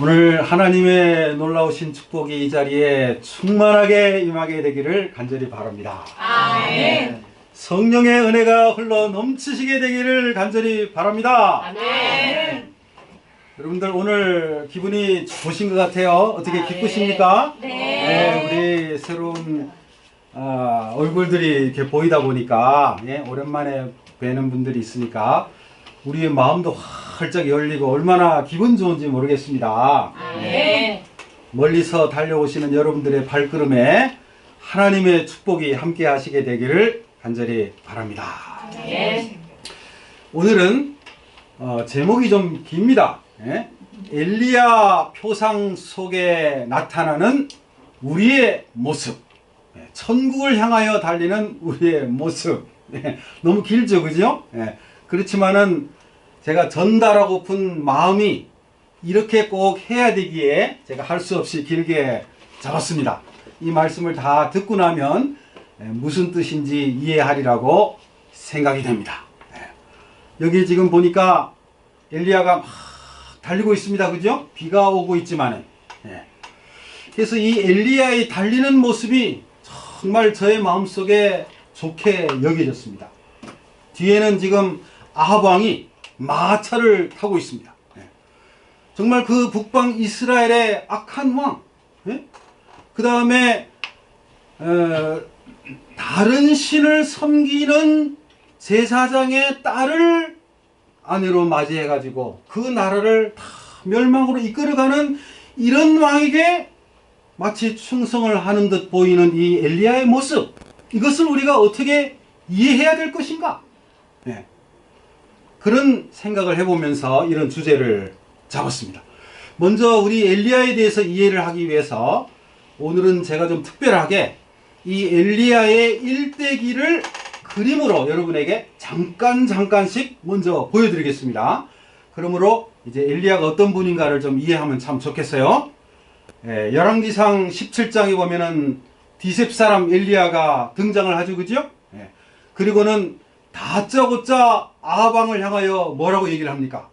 오늘 하나님의 놀라우신 축복이 이 자리에 충만하게 임하게 되기를 간절히 바랍니다. 아멘. 성령의 은혜가 흘러 넘치시게 되기를 간절히 바랍니다. 아멘. 여러분들 오늘 기분이 좋으신 것 같아요. 어떻게 기쁘십니까? 네. 우리 새로운 얼굴들이 이렇게 보이다 보니까 오랜만에 뵈는 분들이 있으니까 우리의 마음도 활짝 열리고 얼마나 기분 좋은지 모르겠습니다. 멀리서 달려오시는 여러분들의 발걸음에 하나님의 축복이 함께 하시게 되기를 간절히 바랍니다. 오늘은 제목이 좀 깁니다. 엘리야 표상 속에 나타나는 우리의 모습, 천국을 향하여 달리는 우리의 모습. 너무 길죠, 그죠? 그렇지만은 제가 전달하고픈 마음이 이렇게 꼭 해야 되기에 제가 할 수 없이 길게 잡았습니다. 이 말씀을 다 듣고 나면 무슨 뜻인지 이해하리라고 생각이 됩니다. 여기 지금 보니까 엘리야가 막 달리고 있습니다. 그죠? 비가 오고 있지만은. 그래서 이 엘리야의 달리는 모습이 정말 저의 마음속에 좋게 여겨졌습니다. 뒤에는 지금 아합 왕이 마차를 타고 있습니다. 정말 그 북방 이스라엘의 악한 왕, 그 다음에 다른 신을 섬기는 제사장의 딸을 아내로 맞이해가지고 그 나라를 다 멸망으로 이끌어가는 이런 왕에게 마치 충성을 하는 듯 보이는 이 엘리야의 모습, 이것을 우리가 어떻게 이해해야 될 것인가? 그런 생각을 해보면서 이런 주제를 잡았습니다. 먼저 우리 엘리야에 대해서 이해를 하기 위해서 오늘은 제가 좀 특별하게 이 엘리야의 일대기를 그림으로 여러분에게 잠깐씩 먼저 보여드리겠습니다. 그러므로 이제 엘리야가 어떤 분인가를 좀 이해하면 참 좋겠어요. 열왕기상 17장에 보면은 디셉 사람 엘리야가 등장을 하죠, 그죠? 그리고는 다짜고짜 아합 왕을 향하여 뭐라고 얘기를 합니까?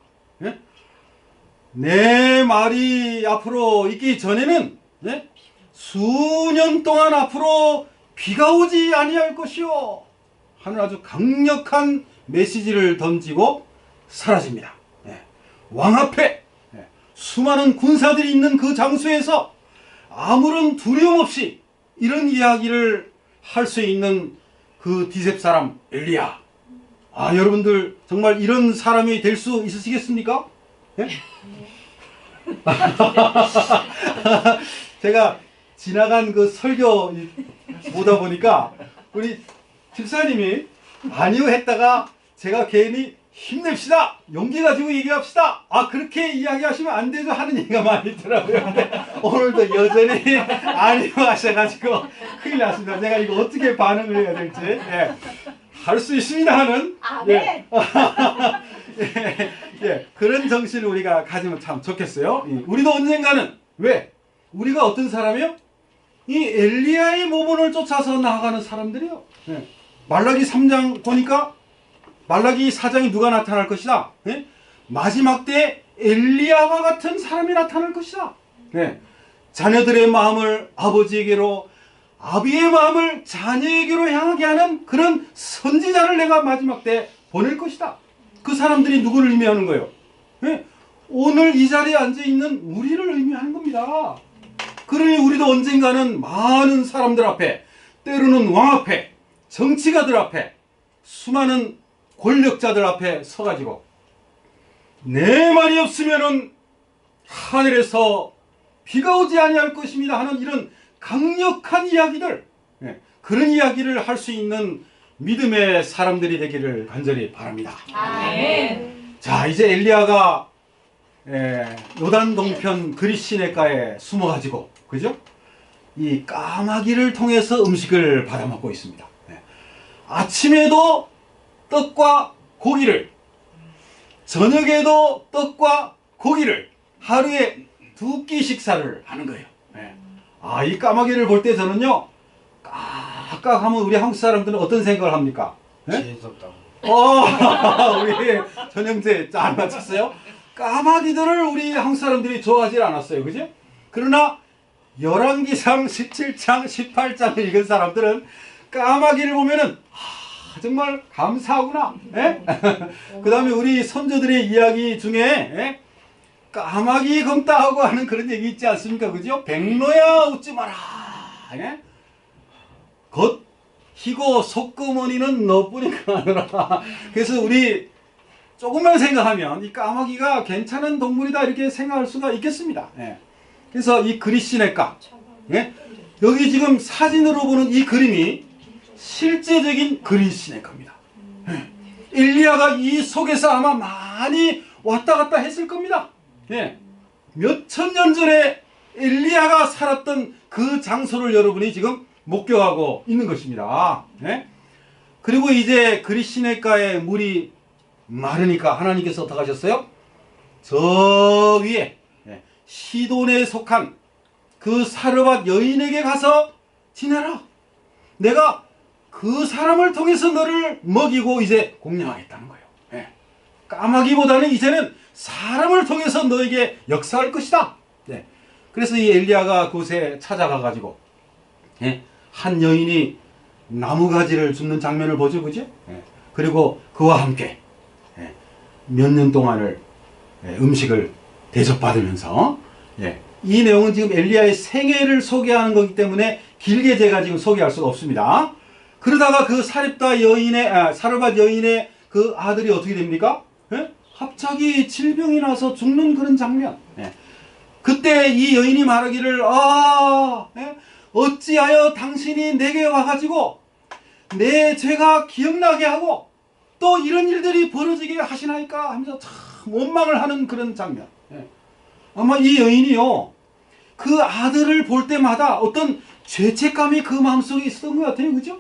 내 말이 앞으로 있기 전에는 수년 동안 앞으로 비가 오지 아니할 것이요 하는 아주 강력한 메시지를 던지고 사라집니다. 왕 앞에 수많은 군사들이 있는 그 장소에서 아무런 두려움 없이 이런 이야기를 할 수 있는 그 디셉 사람 엘리야. 여러분들 정말 이런 사람이 될 수 있으시겠습니까? 제가 지나간 그 설교 보다 보니까 우리 집사님이 아니요 했다가 제가 괜히 힘냅시다, 용기 가지고 얘기합시다, 그렇게 이야기하시면 안 되죠 하는 얘기가 많이 있더라고요. 근데 오늘도 여전히 아니요 하셔가지고 큰일 났습니다. 제가 이거 어떻게 반응을 해야 될지 할 수 있습니다 하는 그런 정신을 우리가 가지면 참 좋겠어요. 우리도 언젠가는 왜? 우리가 어떤 사람이요? 이 엘리야의 모본을 쫓아서 나아가는 사람들이요. 말라기 3장 보니까 말라기 4장이 누가 나타날 것이다? 마지막 때 엘리야와 같은 사람이 나타날 것이다. 자녀들의 마음을 아버지에게로, 아비의 마음을 자녀에게로 향하게 하는 그런 선지자를 내가 마지막 때 보낼 것이다. 그 사람들이 누구를 의미하는 거예요? 오늘 이 자리에 앉아있는 우리를 의미하는 겁니다. 그러니 우리도 언젠가는 많은 사람들 앞에, 때로는 왕 앞에, 정치가들 앞에, 수많은 권력자들 앞에 서가지고 내 말이 없으면은 하늘에서 비가 오지 아니할 것입니다 하는 이런 강력한 이야기들, 그런 이야기를 할 수 있는 믿음의 사람들이 되기를 간절히 바랍니다. 아멘. 자, 이제 엘리야가 요단 동편 그릿 시내가에 숨어가지고, 그죠? 이 까마귀를 통해서 음식을 받아먹고 있습니다. 아침에도 떡과 고기를, 저녁에도 떡과 고기를 하루에 2끼 식사를 하는 거예요. 이 까마귀를 볼 때 저는요, 까깍 하면 우리 한국 사람들은 어떤 생각을 합니까? 재수없다고. 우리 전형제 잘 맞췄어요? 까마귀들을 우리 한국 사람들이 좋아하지 않았어요. 그죠? 그러나 열왕기상 17장 18장을 읽은 사람들은 까마귀를 보면은 정말 감사하구나. 그 다음에 우리 선조들의 이야기 중에 까마귀 검다 하고 하는 그런 얘기 있지 않습니까? 그죠? 백로야 웃지 마라. 겉 희고 속구머니는 너뿐이가 하느라. 그래서 우리 조금만 생각하면 이 까마귀가 괜찮은 동물이다 이렇게 생각할 수가 있겠습니다. 그래서 이 그리시네까, 여기 지금 사진으로 보는 이 그림이 실제적인 그리시네카입니다. 엘리야가 이 속에서 아마 많이 왔다 갔다 했을 겁니다. 몇천 년 전에 엘리야가 살았던 그 장소를 여러분이 지금 목격하고 있는 것입니다. 그리고 이제 그리시네가의 물이 마르니까 하나님께서 어떻게 하셨어요? 저 위에 시돈에 속한 그 사르밧 여인에게 가서 지내라. 내가 그 사람을 통해서 너를 먹이고 이제 공양하겠다는 거예요. 까마귀보다는 이제는 사람을 통해서 너에게 역사할 것이다. 그래서 이 엘리야가 그곳에 찾아가 가지고 한 여인이 나무가지를 줍는 장면을 보죠, 그죠? 그리고 그와 함께 몇 년 동안을 음식을 대접받으면서, 이 내용은 지금 엘리야의 생애를 소개하는 거기 때문에 길게 제가 지금 소개할 수가 없습니다. 그러다가 그 사렙다 여인의 사르밧 여인의 그 아들이 어떻게 됩니까? 갑자기 질병이 나서 죽는 그런 장면. 그때 이 여인이 말하기를 어찌하여 당신이 내게 와가지고 내 죄가 기억나게 하고 또 이런 일들이 벌어지게 하시나이까 하면서 참 원망을 하는 그런 장면. 아마 이 여인이요, 그 아들을 볼 때마다 어떤 죄책감이 그 마음속에 있었던 것 같아요. 그죠?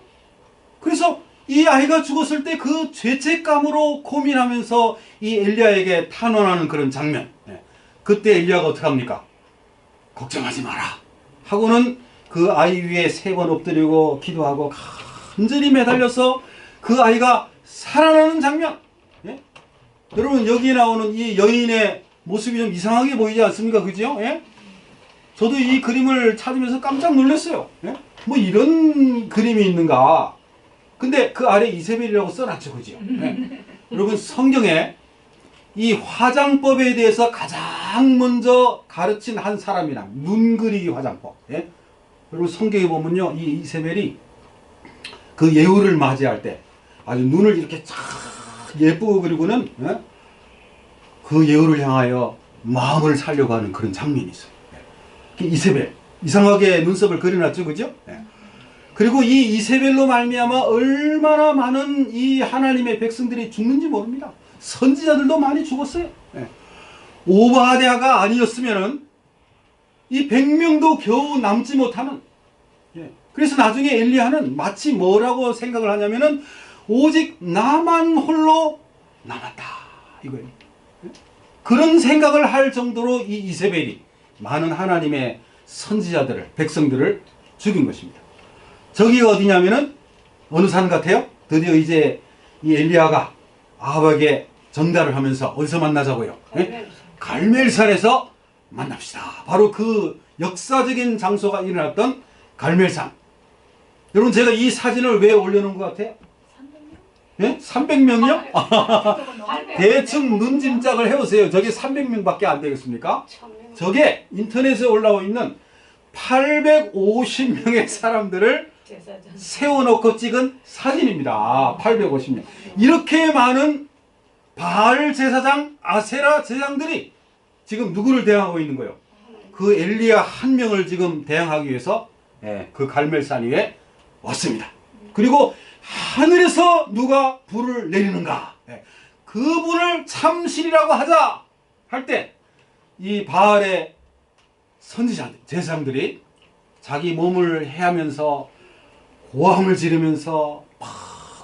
그래서 이 아이가 죽었을 때 그 죄책감으로 고민하면서 이 엘리야에게 탄원하는 그런 장면. 그때 엘리야가 어떻게 합니까? 걱정하지 마라 하고는 그 아이 위에 3번 엎드리고 기도하고 간절히 매달려서 그 아이가 살아나는 장면. 여러분, 여기 나오는 이 여인의 모습이 좀 이상하게 보이지 않습니까? 그죠? 저도 이 그림을 찾으면서 깜짝 놀랐어요. 뭐 이런 그림이 있는가. 근데 그 아래 이세벨이라고 써놨죠. 그죠? 여러분, 성경에 이 화장법에 대해서 가장 먼저 가르친 한 사람이란 눈 그리기 화장법. 여러분, 성경에 보면요, 이 이세벨이 그 예후를 맞이할 때 아주 눈을 이렇게 쫙 예쁘고 그리고는 그 예후를 향하여 마음을 살려고 하는 그런 장면이 있어요. 이세벨, 이상하게 눈썹을 그려놨죠, 그죠? 그리고 이 이세벨로 말미암아 얼마나 많은 이 하나님의 백성들이 죽는지 모릅니다. 선지자들도 많이 죽었어요. 오바댜가 아니었으면은 이 100명도 겨우 남지 못하는. 그래서 나중에 엘리야는 마치 뭐라고 생각을 하냐면은 오직 나만 홀로 남았다 이거예요. 그런 생각을 할 정도로 이 이세벨이 많은 하나님의 선지자들을, 백성들을 죽인 것입니다. 저기가 어디냐면은 어느 산 같아요? 드디어 이제 이 엘리야가 아합에게 전달을 하면서 어디서 만나자고요? 갈멜산에서 만납시다. 바로 그 역사적인 장소가 일어났던 갈멜산. 여러분, 제가 이 사진을 왜 올려놓은 것 같아요? 300명이요? 대충 눈짐작을 해보세요. 저게 300명밖에 안 되겠습니까? 저게 인터넷에 올라와 있는 850명의 사람들을 세워놓고 찍은 사진입니다. 850명. 이렇게 많은 바알 제사장, 아세라 제사장들이 지금 누구를 대항하고 있는 거예요? 그 엘리야 한 명을 지금 대항하기 위해서 그 갈멜산 위에 왔습니다. 그리고 하늘에서 누가 불을 내리는가? 그 불을 참신이라고 하자 할 때 이 바알의 선지자들, 제사장들이 자기 몸을 해하면서 고함을 지르면서 막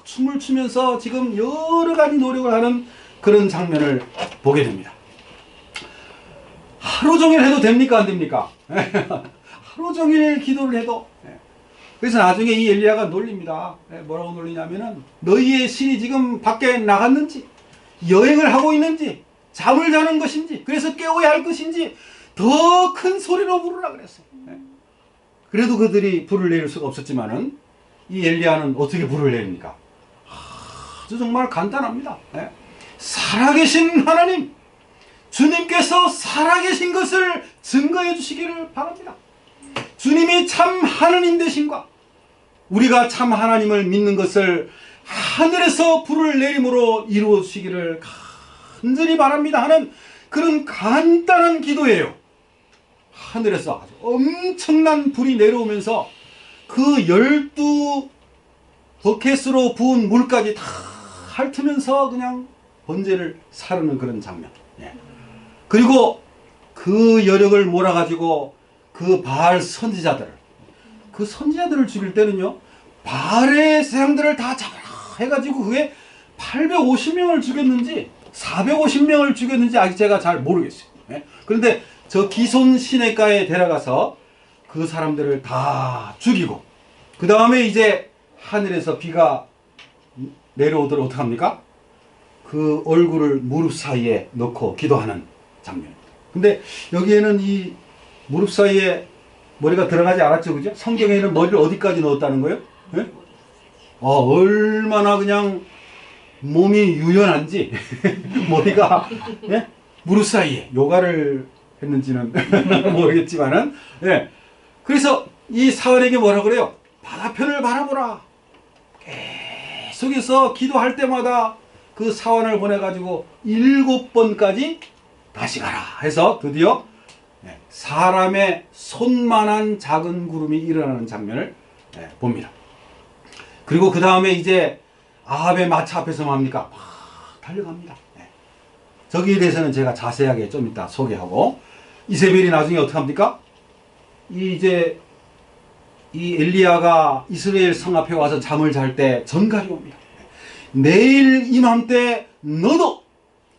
춤을 추면서 지금 여러 가지 노력을 하는 그런 장면을 보게 됩니다. 하루 종일 해도 됩니까? 안 됩니까? 하루 종일 기도를 해도. 그래서 나중에 이 엘리야가 놀립니다. 뭐라고 놀리냐면은 너희의 신이 지금 밖에 나갔는지 여행을 하고 있는지 잠을 자는 것인지, 그래서 깨워야 할 것인지 더 큰 소리로 부르라 그랬어요. 그래도 그들이 불을 내릴 수가 없었지만은 이 엘리야는 어떻게 불을 내립니까? 아주 정말 간단합니다. 살아계신 하나님, 주님께서 살아계신 것을 증거해 주시기를 바랍니다. 주님이 참 하나님 되신과 우리가 참 하나님을 믿는 것을 하늘에서 불을 내림으로 이루어 주시기를 간절히 바랍니다 하는 그런 간단한 기도예요. 하늘에서 아주 엄청난 불이 내려오면서 그 12버켓으로 부은 물까지 다 핥으면서 그냥 번제를 사르는 그런 장면. 그리고 그 여력을 몰아가지고 그 바알 선지자들을, 그 선지자들을 죽일 때는요, 바알의 세상들을 다 잡아라 해가지고 그게 850명을 죽였는지 450명을 죽였는지 아직 제가 잘 모르겠어요. 그런데 저 기손 시내가에 데려가서 그 사람들을 다 죽이고 그 다음에 이제 하늘에서 비가 내려오도록 어떡합니까? 그 얼굴을 무릎 사이에 넣고 기도하는 장면. 근데 여기에는 이 무릎 사이에 머리가 들어가지 않았죠, 그죠? 성경에는 머리를 어디까지 넣었다는 거예요? 얼마나 그냥 몸이 유연한지 머리가 무릎 사이에 요가를 했는지는 모르겠지만은 그래서 이 사울에게 뭐라 그래요? 바다편을 바라보라. 계속해서 기도할 때마다 그 사원을 보내가지고 7번까지 다시 가라 해서 드디어 사람의 손만한 작은 구름이 일어나는 장면을 봅니다. 그리고 그 다음에 이제 아합의 마차 앞에서 뭡니까? 막 달려갑니다. 저기에 대해서는 제가 자세하게 좀 이따 소개하고, 이세벨이 나중에 어떻게 합니까? 이제 이 엘리야가 이스라엘 성 앞에 와서 잠을 잘 때 전갈이 옵니다. 내일 이맘때 너도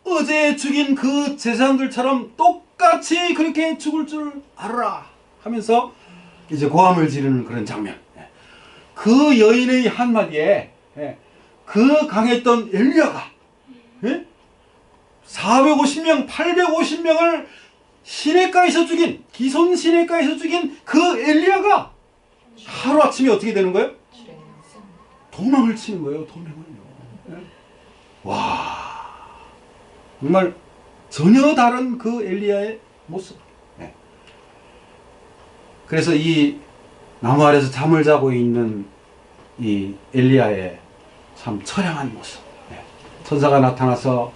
어제 죽인 그 제사장들처럼 똑같이 그렇게 죽을 줄 알아라 하면서 이제 고함을 지르는 그런 장면. 그 여인의 한마디에 그 강했던 엘리야가 450명, 850명을 시내가에서 죽인, 기손 시내가에서 죽인 그 엘리야가 하루아침에 어떻게 되는 거예요? 도망을 치는 거예요. 도망을요. 와, 정말 전혀 다른 그 엘리야의 모습. 그래서 이 나무 아래서 잠을 자고 있는 이 엘리야의 참 처량한 모습. 천사가 나타나서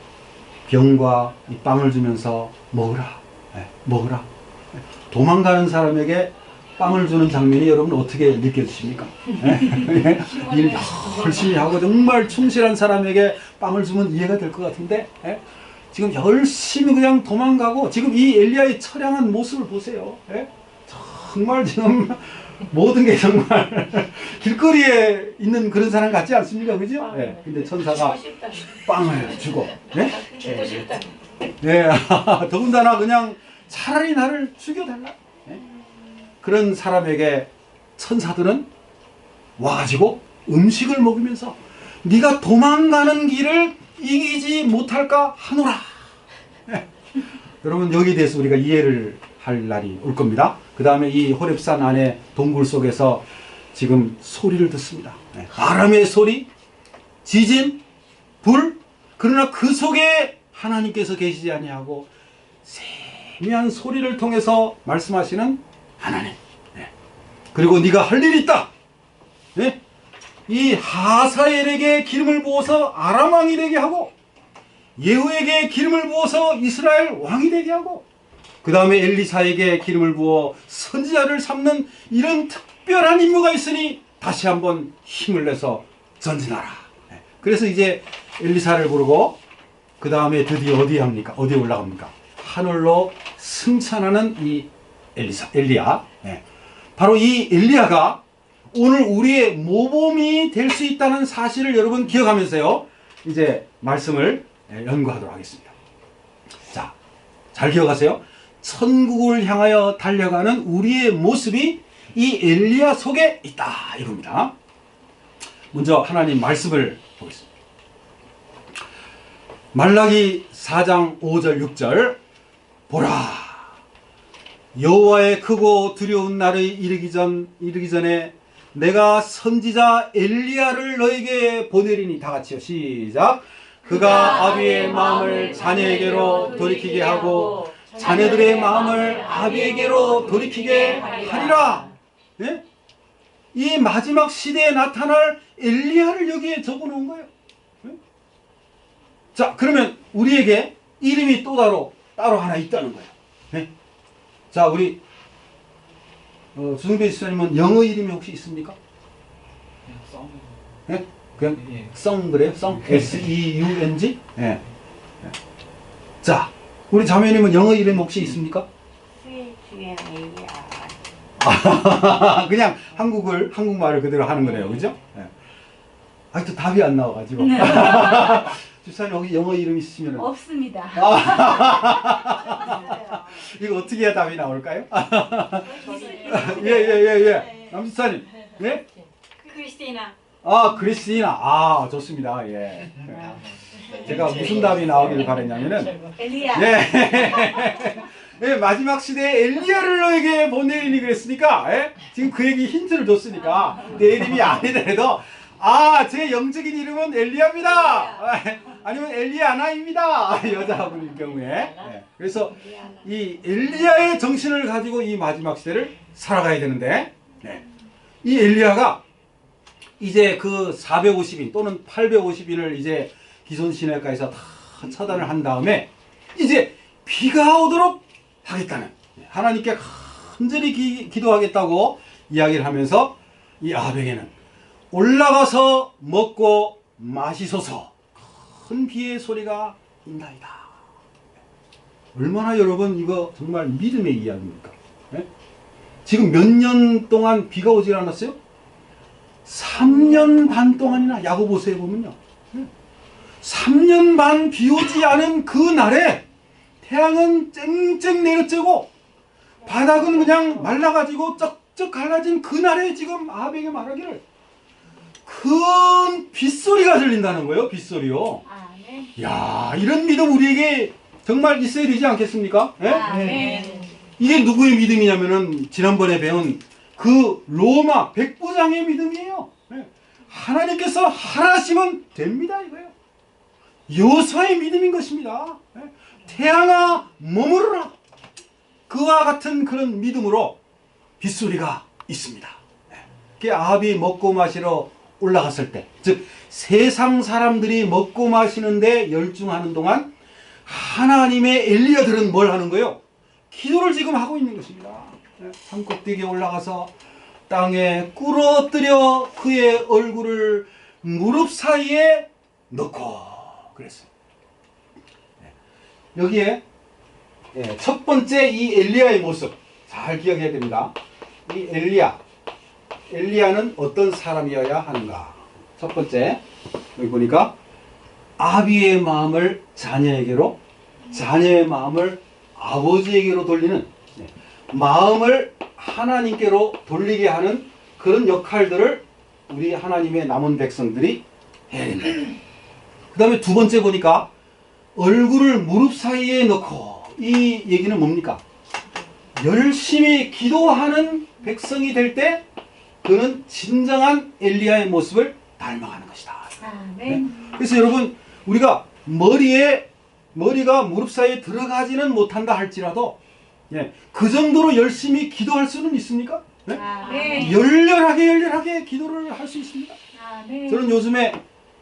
병과 이 빵을 주면서 먹으라, 먹으라. 도망가는 사람에게 빵을 주는 장면이 여러분 어떻게 느껴지십니까? 일 열심히 하고 정말 충실한 사람에게 빵을 주면 이해가 될 것 같은데 지금 열심히 그냥 도망가고 지금 이 엘리야의 처량한 모습을 보세요. 정말 지금 모든 게 정말 길거리에 있는 그런 사람 같지 않습니까? 그죠? 근데 천사가 빵을 주고 더군다나 그냥 차라리 나를 죽여달라. 그런 사람에게 천사들은 와가지고 음식을 먹으면서 네가 도망가는 길을 이기지 못할까 하노라. 여러분 여기에 대해서 우리가 이해를 할 날이 올 겁니다. 그 다음에 이 호렙산 안에 동굴 속에서 지금 소리를 듣습니다. 바람의 소리, 지진, 불, 그러나 그 속에 하나님께서 계시지 아니하고 세미한 소리를 통해서 말씀하시는 하나님. 그리고 네가 할 일이 있다. 이 하사엘에게 기름을 부어서 아람 왕이 되게 하고 예후에게 기름을 부어서 이스라엘 왕이 되게 하고 그 다음에 엘리사에게 기름을 부어 선지자를 삼는 이런 특별한 임무가 있으니 다시 한번 힘을 내서 전진하라. 그래서 이제 엘리사를 부르고 그 다음에 드디어 어디에 합니까? 어디에 올라갑니까? 하늘로 승천하는 이 엘리야. 바로 이 엘리야가 오늘 우리의 모범이 될 수 있다는 사실을 여러분 기억하면서요, 이제 말씀을 연구하도록 하겠습니다. 자, 잘 기억하세요. 천국을 향하여 달려가는 우리의 모습이 이 엘리야 속에 있다 이겁니다. 먼저 하나님 말씀을 보겠습니다. 말라기 4장 5절 6절 보라 여호와의 크고 두려운 날이 이르기 전에 내가 선지자 엘리야를 너에게 보내리니 다 같이요 시작 그가 아비의 마음을 자녀에게로 돌이키게 하고 자녀들의 마음을 아비에게로 돌이키게 하리라. 예? 이 마지막 시대에 나타날 엘리야를 여기에 적어놓은 거예요. 예? 자 그러면 우리에게 이름이 또 따로 하나 있다는 거예요. 예? 자 우리 주승배 지사님은 영어 이름이 혹시 있습니까? 예? 그냥 성 그래요? 성? S-E-U-N-G? 예. 자, 우리 자매님은 영어 이름 혹시 있습니까? 그냥 한국말을 그대로 하는 거네요. 그죠? 예. 아직도 답이 안 나와가지고. 집사님 혹시 영어 이름 있으시면 없습니다. 이거 어떻게 해야 답이 나올까요? 예. 남집사님. 예? 크리스티나. 크리스티나. 좋습니다. 예. 제가 무슨 답이 나오길 바랬냐면은, 엘리야. 예, 마지막 시대에 엘리야를 너에게 보내리니 그랬으니까, 예? 지금 그 얘기 힌트를 줬으니까, 내 이름이 아니더라도, 제 영적인 이름은 엘리야입니다. 아니면 엘리야나입니다. 여자분일 경우에. 예. 그래서 이 엘리야의 정신을 가지고 이 마지막 시대를 살아가야 되는데, 이 엘리야가 이제 그 450인 또는 850인을 이제 기손신학가에서 다 처단을 한 다음에 이제 비가 오도록 하겠다는 하나님께 간절히 기도하겠다고 이야기를 하면서 이 아합에게는 올라가서 먹고 마시소서 큰 비의 소리가 있나이다. 얼마나 여러분 이거 정말 믿음의 이야기입니까? 네? 지금 몇 년 동안 비가 오질 않았어요? 3년 반 동안이나 야고보서에 보면요. 3년 반 비 오지 않은 그 날에 태양은 쨍쨍 내려쬐고 바닥은 그냥 말라가지고 쩍쩍 갈라진 그 날에 지금 아합에게 말하기를 큰 빗소리가 들린다는 거예요. 빗소리요. 야, 이런 믿음 우리에게 정말 있어야 되지 않겠습니까? 네? 이게 누구의 믿음이냐면은 지난번에 배운 그 로마 백부장의 믿음이에요. 하나님께서 하라시면 됩니다 이거예요. 요사의 믿음인 것입니다. 태양아 머무르라. 그와 같은 그런 믿음으로 빗소리가 있습니다. 그 아합이 먹고 마시러 올라갔을 때, 즉 세상 사람들이 먹고 마시는데 열중하는 동안 하나님의 엘리야들은 뭘 하는 거예요? 기도를 지금 하고 있는 것입니다. 산 꼭대기에 올라가서 땅에 꿇어뜨려 그의 얼굴을 무릎 사이에 넣고 그랬어요. 여기에 첫 번째 이 엘리야의 모습 잘 기억해야 됩니다. 이 엘리야는 어떤 사람이어야 하는가? 첫 번째 여기 보니까 아비의 마음을 자녀에게로, 자녀의 마음을 아버지에게로 돌리는, 마음을 하나님께로 돌리게 하는 그런 역할들을 우리 하나님의 남은 백성들이 해야 됩니다. 그 다음에 두 번째 보니까 얼굴을 무릎 사이에 넣고, 이 얘기는 뭡니까? 열심히 기도하는 백성이 될 때 그는 진정한 엘리야의 모습을 닮아가는 것이다. 그래서 여러분, 우리가 머리가 무릎 사이에 들어가지는 못한다 할지라도 그 정도로 열심히 기도할 수는 있습니까? 열렬하게 기도를 할 수 있습니다. 저는 요즘에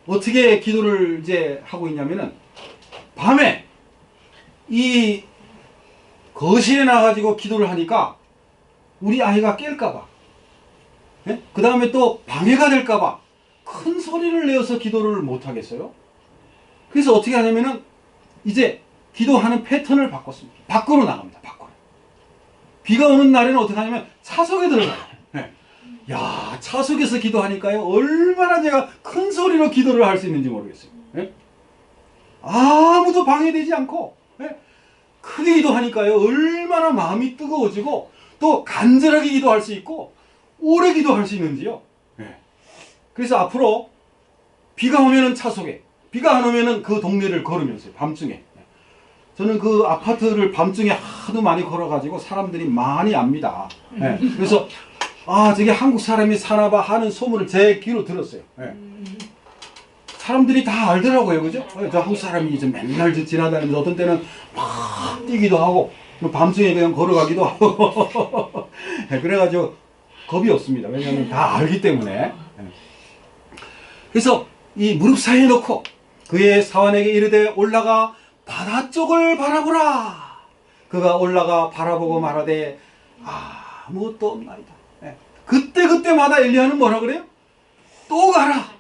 어떻게 기도를 이제 하고 있냐면은 밤에 이 거실에 나가지고 기도를 하니까 우리 아이가 깰까봐, 그 다음에 또 방해가 될까봐 큰 소리를 내어서 기도를 못 하겠어요. 그래서 어떻게 하냐면은 이제 기도하는 패턴을 바꿨습니다. 밖으로 나갑니다. 밖으로. 비가 오는 날에는 어떻게 하냐면 차석에 들어가요. 야, 차석에서 기도하니까요 얼마나 제가 큰 소리로 기도를 할 수 있는지 모르겠어요. 아무도 방해되지 않고 크게 기도하니까요 얼마나 마음이 뜨거워지고 또 간절하게 기도할 수 있고 오래 기도할 수 있는지요. 그래서 앞으로 비가 오면은 차석에, 비가 안 오면은 그 동네를 걸으면서요. 밤중에. 저는 그 아파트를 밤중에 하도 많이 걸어가지고 사람들이 많이 압니다. 예. 그래서 아 저게 한국 사람이 사나봐 하는 소문을 제 귀로 들었어요. 예. 사람들이 다 알더라고요, 그죠? 저 한국 사람이 이제 맨날 지나다니면서 어떤 때는 막 뛰기도 하고 밤중에 그냥 걸어가기도 하고 예, 그래가지고 겁이 없습니다. 왜냐하면 다 알기 때문에. 예. 그래서 이 무릎 사이에 놓고 그의 사환에게 이르되 올라가 바다 쪽을 바라보라. 그가 올라가 바라보고 말하되 아무것도 없나이다. 예. 그때마다 엘리야는 뭐라 그래요? 또 가라.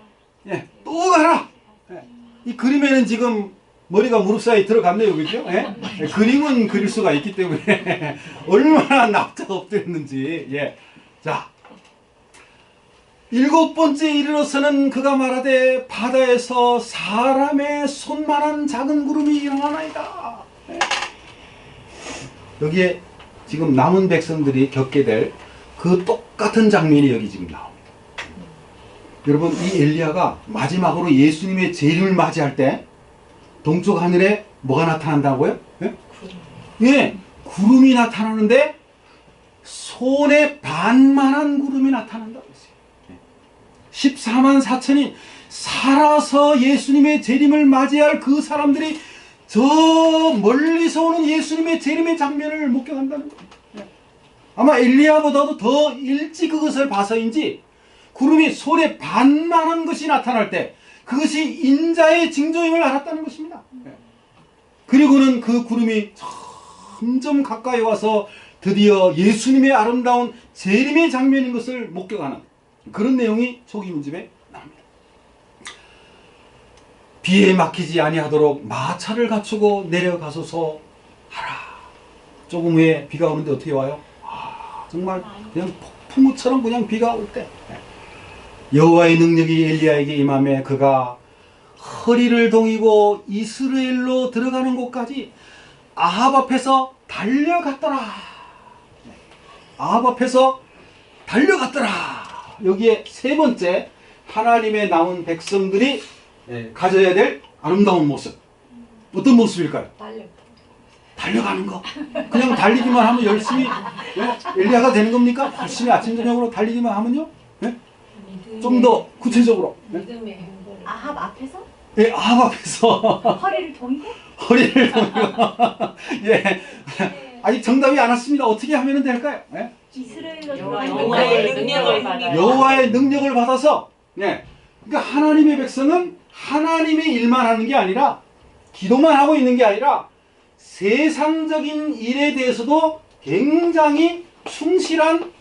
예, 또 가라. 예. 이 그림에는 지금 머리가 무릎 사이에 들어갔네요, 그죠? 예? 예, 그림은 그릴 수가 있기 때문에 얼마나 낙자가 엎드렸는지. 예. 자, 7번째 이르러서는 그가 말하되 바다에서 사람의 손만한 작은 구름이 일어나나이다. 예. 여기에 지금 남은 백성들이 겪게 될 그 똑같은 장면이 여기 지금 나옵니다. 여러분, 이 엘리야가 마지막으로 예수님의 재림을 맞이할 때 동쪽 하늘에 뭐가 나타난다고요? 예? 예, 구름이 나타나는데 손의 반만한 구름이 나타난다고 했어요. 14만 4천이 살아서 예수님의 재림을 맞이할 그 사람들이 저 멀리서 오는 예수님의 재림의 장면을 목격한다는 겁니다. 아마 엘리야보다도 더 일찍 그것을 봐서인지 구름이 손의 반만한 것이 나타날 때 그것이 인자의 징조임을 알았다는 것입니다. 그리고는 그 구름이 점점 가까이 와서 드디어 예수님의 아름다운 재림의 장면인 것을 목격하는 그런 내용이 초기문집에 나옵니다. 비에 막히지 아니하도록 마차를 갖추고 내려가소서 하라. 조금 후에 비가 오는데 어떻게 와요? 정말 그냥 폭풍우처럼 그냥 비가 올 때 여호와의 능력이 엘리야에게 임하매 그가 허리를 동이고 이스라엘로 들어가는 곳까지 아합 앞에서 달려갔더라. 아합 앞에서 달려갔더라. 여기에 세 번째 하나님의 남은 백성들이 가져야 될 아름다운 모습. 어떤 모습일까요? 달려가는 거. 그냥 달리기만 하면 열심히 엘리야가 되는 겁니까? 열심히 아침 저녁으로 달리기만 하면요? 좀 더 구체적으로. 아합 앞에서? 예, 아합 앞에서 허리를 동이고? 허리를 동이고. 예. 아직 정답이 안 왔습니다. 어떻게 하면 될까요? 예? 이스라엘로 여호와의 능력을 받아요. 여호와의 능력을 받아서, 예. 그러니까 하나님의 백성은 하나님의 일만 하는 게 아니라, 기도만 하고 있는 게 아니라, 세상적인 일에 대해서도 굉장히 충실한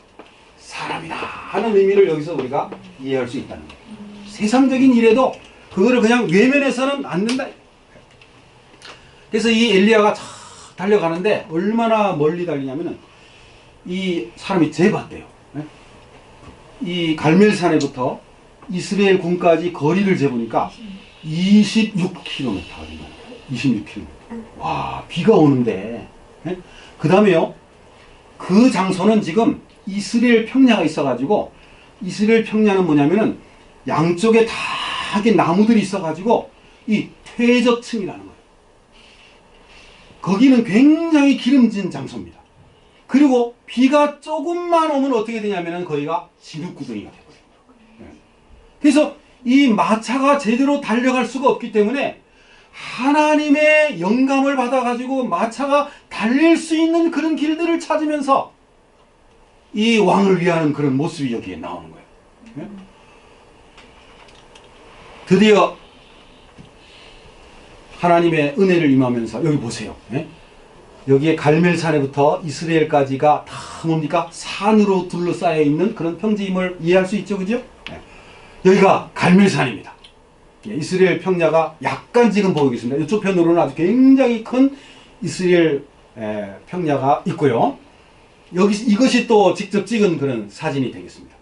사람이다 하는 의미를 여기서 우리가 이해할 수 있다는 거예요. 세상적인 일에도 그거를 그냥 외면해서는 안 된다. 그래서 이 엘리야가 달려가는데 얼마나 멀리 달리냐면은 이 사람이 재봤대요. 이 갈멜산에부터 이스라엘 군까지 거리를 재보니까 26km가 됩니다. 26km. 와, 비가 오는데. 그 다음에요. 그 장소는 지금 이스라엘 평야가 있어가지고, 이스라엘 평야는 뭐냐면은 양쪽에 다 이렇게 나무들이 있어가지고 이 퇴적층이라는 거예요. 거기는 굉장히 기름진 장소입니다. 그리고 비가 조금만 오면 어떻게 되냐면은 거기가 진흙구덩이가 되거든요. 그래서 이 마차가 제대로 달려갈 수가 없기 때문에 하나님의 영감을 받아가지고 마차가 달릴 수 있는 그런 길들을 찾으면서 이 왕을 위하는 그런 모습이 여기에 나오는 거예요. 드디어 하나님의 은혜를 임하면서 여기 보세요. 여기에 갈멜산에부터 이스라엘까지가 다 뭡니까? 산으로 둘러싸여 있는 그런 평지임을 이해할 수 있죠, 그죠? 여기가 갈멜산입니다. 이스라엘 평야가 약간 지금 보이고 있습니다. 이쪽 편으로는 아주 굉장히 큰 이스라엘 평야가 있고요. 여기 이것이 또 직접 찍은 그런 사진이 되겠습니다.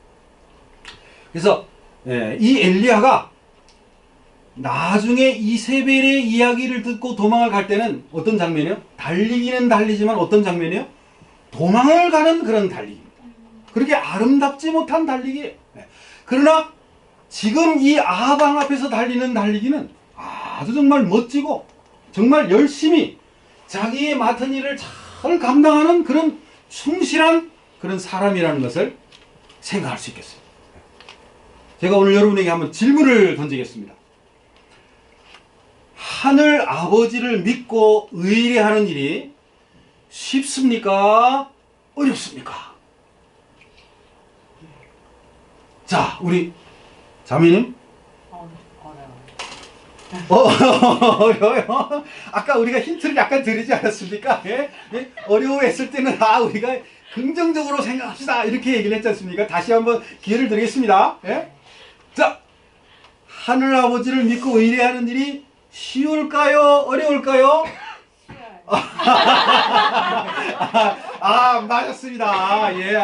그래서 이 엘리야가 나중에 이세벨의 이야기를 듣고 도망을 갈 때는 어떤 장면이에요? 달리기는 달리지만 어떤 장면이에요? 도망을 가는 그런 달리기입니다. 그렇게 아름답지 못한 달리기예요. 그러나 지금 이 아합 왕 앞에서 달리는 달리기는 아주 정말 멋지고 정말 열심히 자기의 맡은 일을 잘 감당하는 그런 충실한 그런 사람이라는 것을 생각할 수 있겠습니다. 제가 오늘 여러분에게 한번 질문을 던지겠습니다. 하늘 아버지를 믿고 의뢰하는 일이 쉽습니까? 어렵습니까? 자, 우리 자매님. 어려워요. 아까 우리가 힌트를 약간 드리지 않았습니까? 예? 예? 어려워했을 때는 우리가 긍정적으로 생각합시다 이렇게 얘기를 했지 않습니까? 다시 한번 기회를 드리겠습니다. 예? 자, 하늘 아버지를 믿고 의뢰하는 일이 쉬울까요? 어려울까요? 맞았습니다. 예.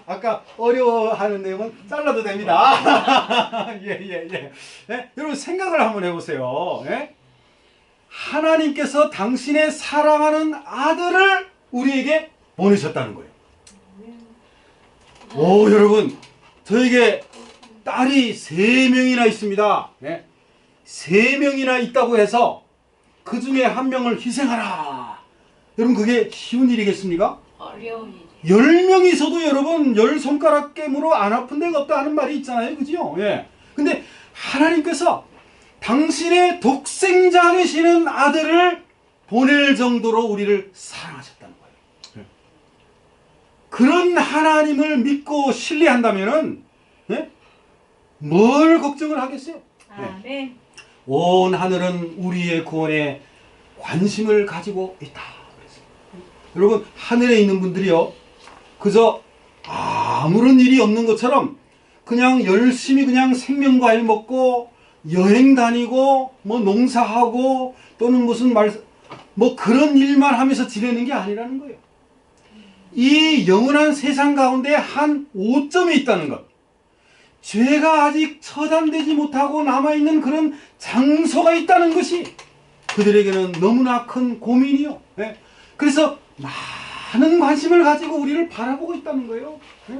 아까 어려워하는 내용은 잘라도 됩니다. 예. 여러분 생각을 한번 해보세요. 예? 하나님께서 당신의 사랑하는 아들을 우리에게 보내셨다는 거예요. 오, 여러분, 저에게 딸이 3명이나 있습니다. 예? 3명이나 있다고 해서 그 중에 1명을 희생하라. 여러분, 그게 쉬운 일이겠습니까? 어려운 일. 10명이서도 여러분 10손가락 깨물어 안 아픈 데가 없다 하는 말이 있잖아요. 그죠? 예. 근데 하나님께서 당신의 독생자 되시는 아들을 보낼 정도로 우리를 사랑하셨다는 거예요. 예. 그런 하나님을 믿고 신뢰한다면은, 예? 뭘 걱정을 하겠어요? 아멘. 온 하늘은 우리의 구원에 관심을 가지고 있다. 여러분, 하늘에 있는 분들이요, 그저 아무런 일이 없는 것처럼 그냥 열심히 그냥 생명과일 먹고 여행 다니고 뭐 농사하고 또는 무슨 뭐 그런 일만 하면서 지내는 게 아니라는 거예요. 이 영원한 세상 가운데 한 오점이 있다는 것, 죄가 아직 처단되지 못하고 남아있는 그런 장소가 있다는 것이 그들에게는 너무나 큰 고민이요. 네? 그래서 많은 관심을 가지고 우리를 바라보고 있다는 거예요. 네?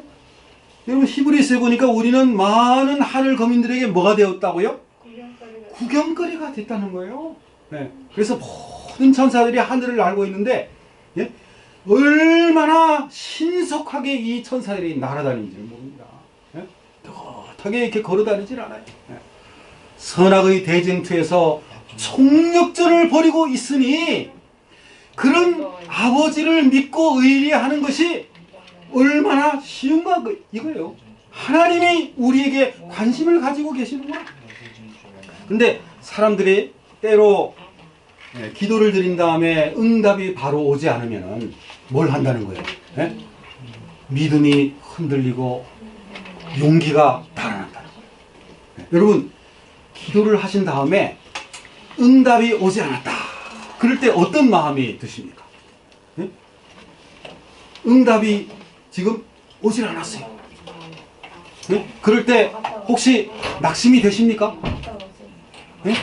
여러분, 히브리서에 보니까 우리는 많은 하늘 거민들에게 뭐가 되었다고요? 구경거리가 됐다는 거예요. 네. 그래서 모든 천사들이 하늘을 날고 있는데, 예? 얼마나 신속하게 이 천사들이 날아다니는지를 모릅니다. 예? 떳하게 이렇게 걸어다니질 않아요. 예? 선악의 대쟁투에서 총력전을 벌이고 있으니 그런 아버지를 믿고 의뢰하는 것이 얼마나 쉬운가 이거예요. 하나님이 우리에게 관심을 가지고 계시는구나. 근데 사람들이 때로 기도를 드린 다음에 응답이 바로 오지 않으면 뭘 한다는 거예요? 예? 믿음이 흔들리고 용기가 달아난다는 거예요. 여러분, 기도를 하신 다음에 응답이 오지 않았다. 그럴 때 어떤 마음이 드십니까? 예? 응답이 지금 오질 않았어요. 예? 그럴 때 혹시 낙심이 되십니까? 예?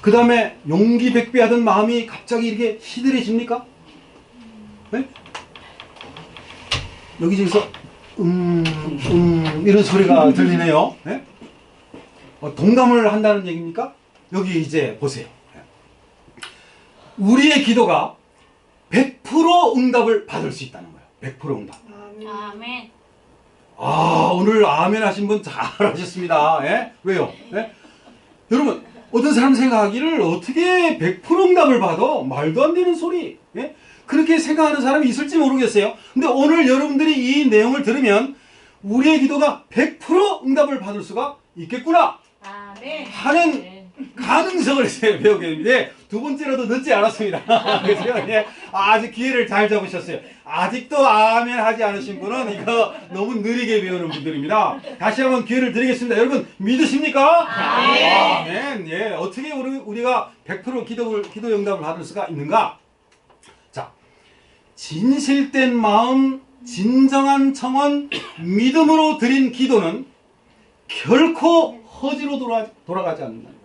그 다음에 용기 백배하던 마음이 갑자기 이렇게 시들해집니까? 예? 여기저기서 이런 소리가 들리네요. 예? 동감을 한다는 얘기입니까? 여기 이제 보세요. 우리의 기도가 100% 응답을 받을 수 있다는 거예요. 100% 응답. 아멘. 오늘 아멘 하신 분 잘하셨습니다. 예? 왜요? 예? 여러분, 어떤 사람 생각하기를 어떻게 100% 응답을 받아? 말도 안 되는 소리. 예? 그렇게 생각하는 사람이 있을지 모르겠어요. 근데 오늘 여러분들이 이 내용을 들으면 우리의 기도가 100% 응답을 받을 수가 있겠구나 아멘. 하는 가능성을 배우게 됩니다. 두 번째로도 늦지 않았습니다. 그래서 예, 아직 기회를 잘 잡으셨어요. 아직도 아멘 하지 않으신 분은 이거 너무 느리게 배우는 분들입니다. 다시 한번 기회를 드리겠습니다. 여러분, 믿으십니까? 아멘. 예, 어떻게 우리가 100% 기도 응답을 받을 수가 있는가? 자, 진실된 마음, 진정한 청원, 믿음으로 드린 기도는 결코 허지로 돌아가지 않는다.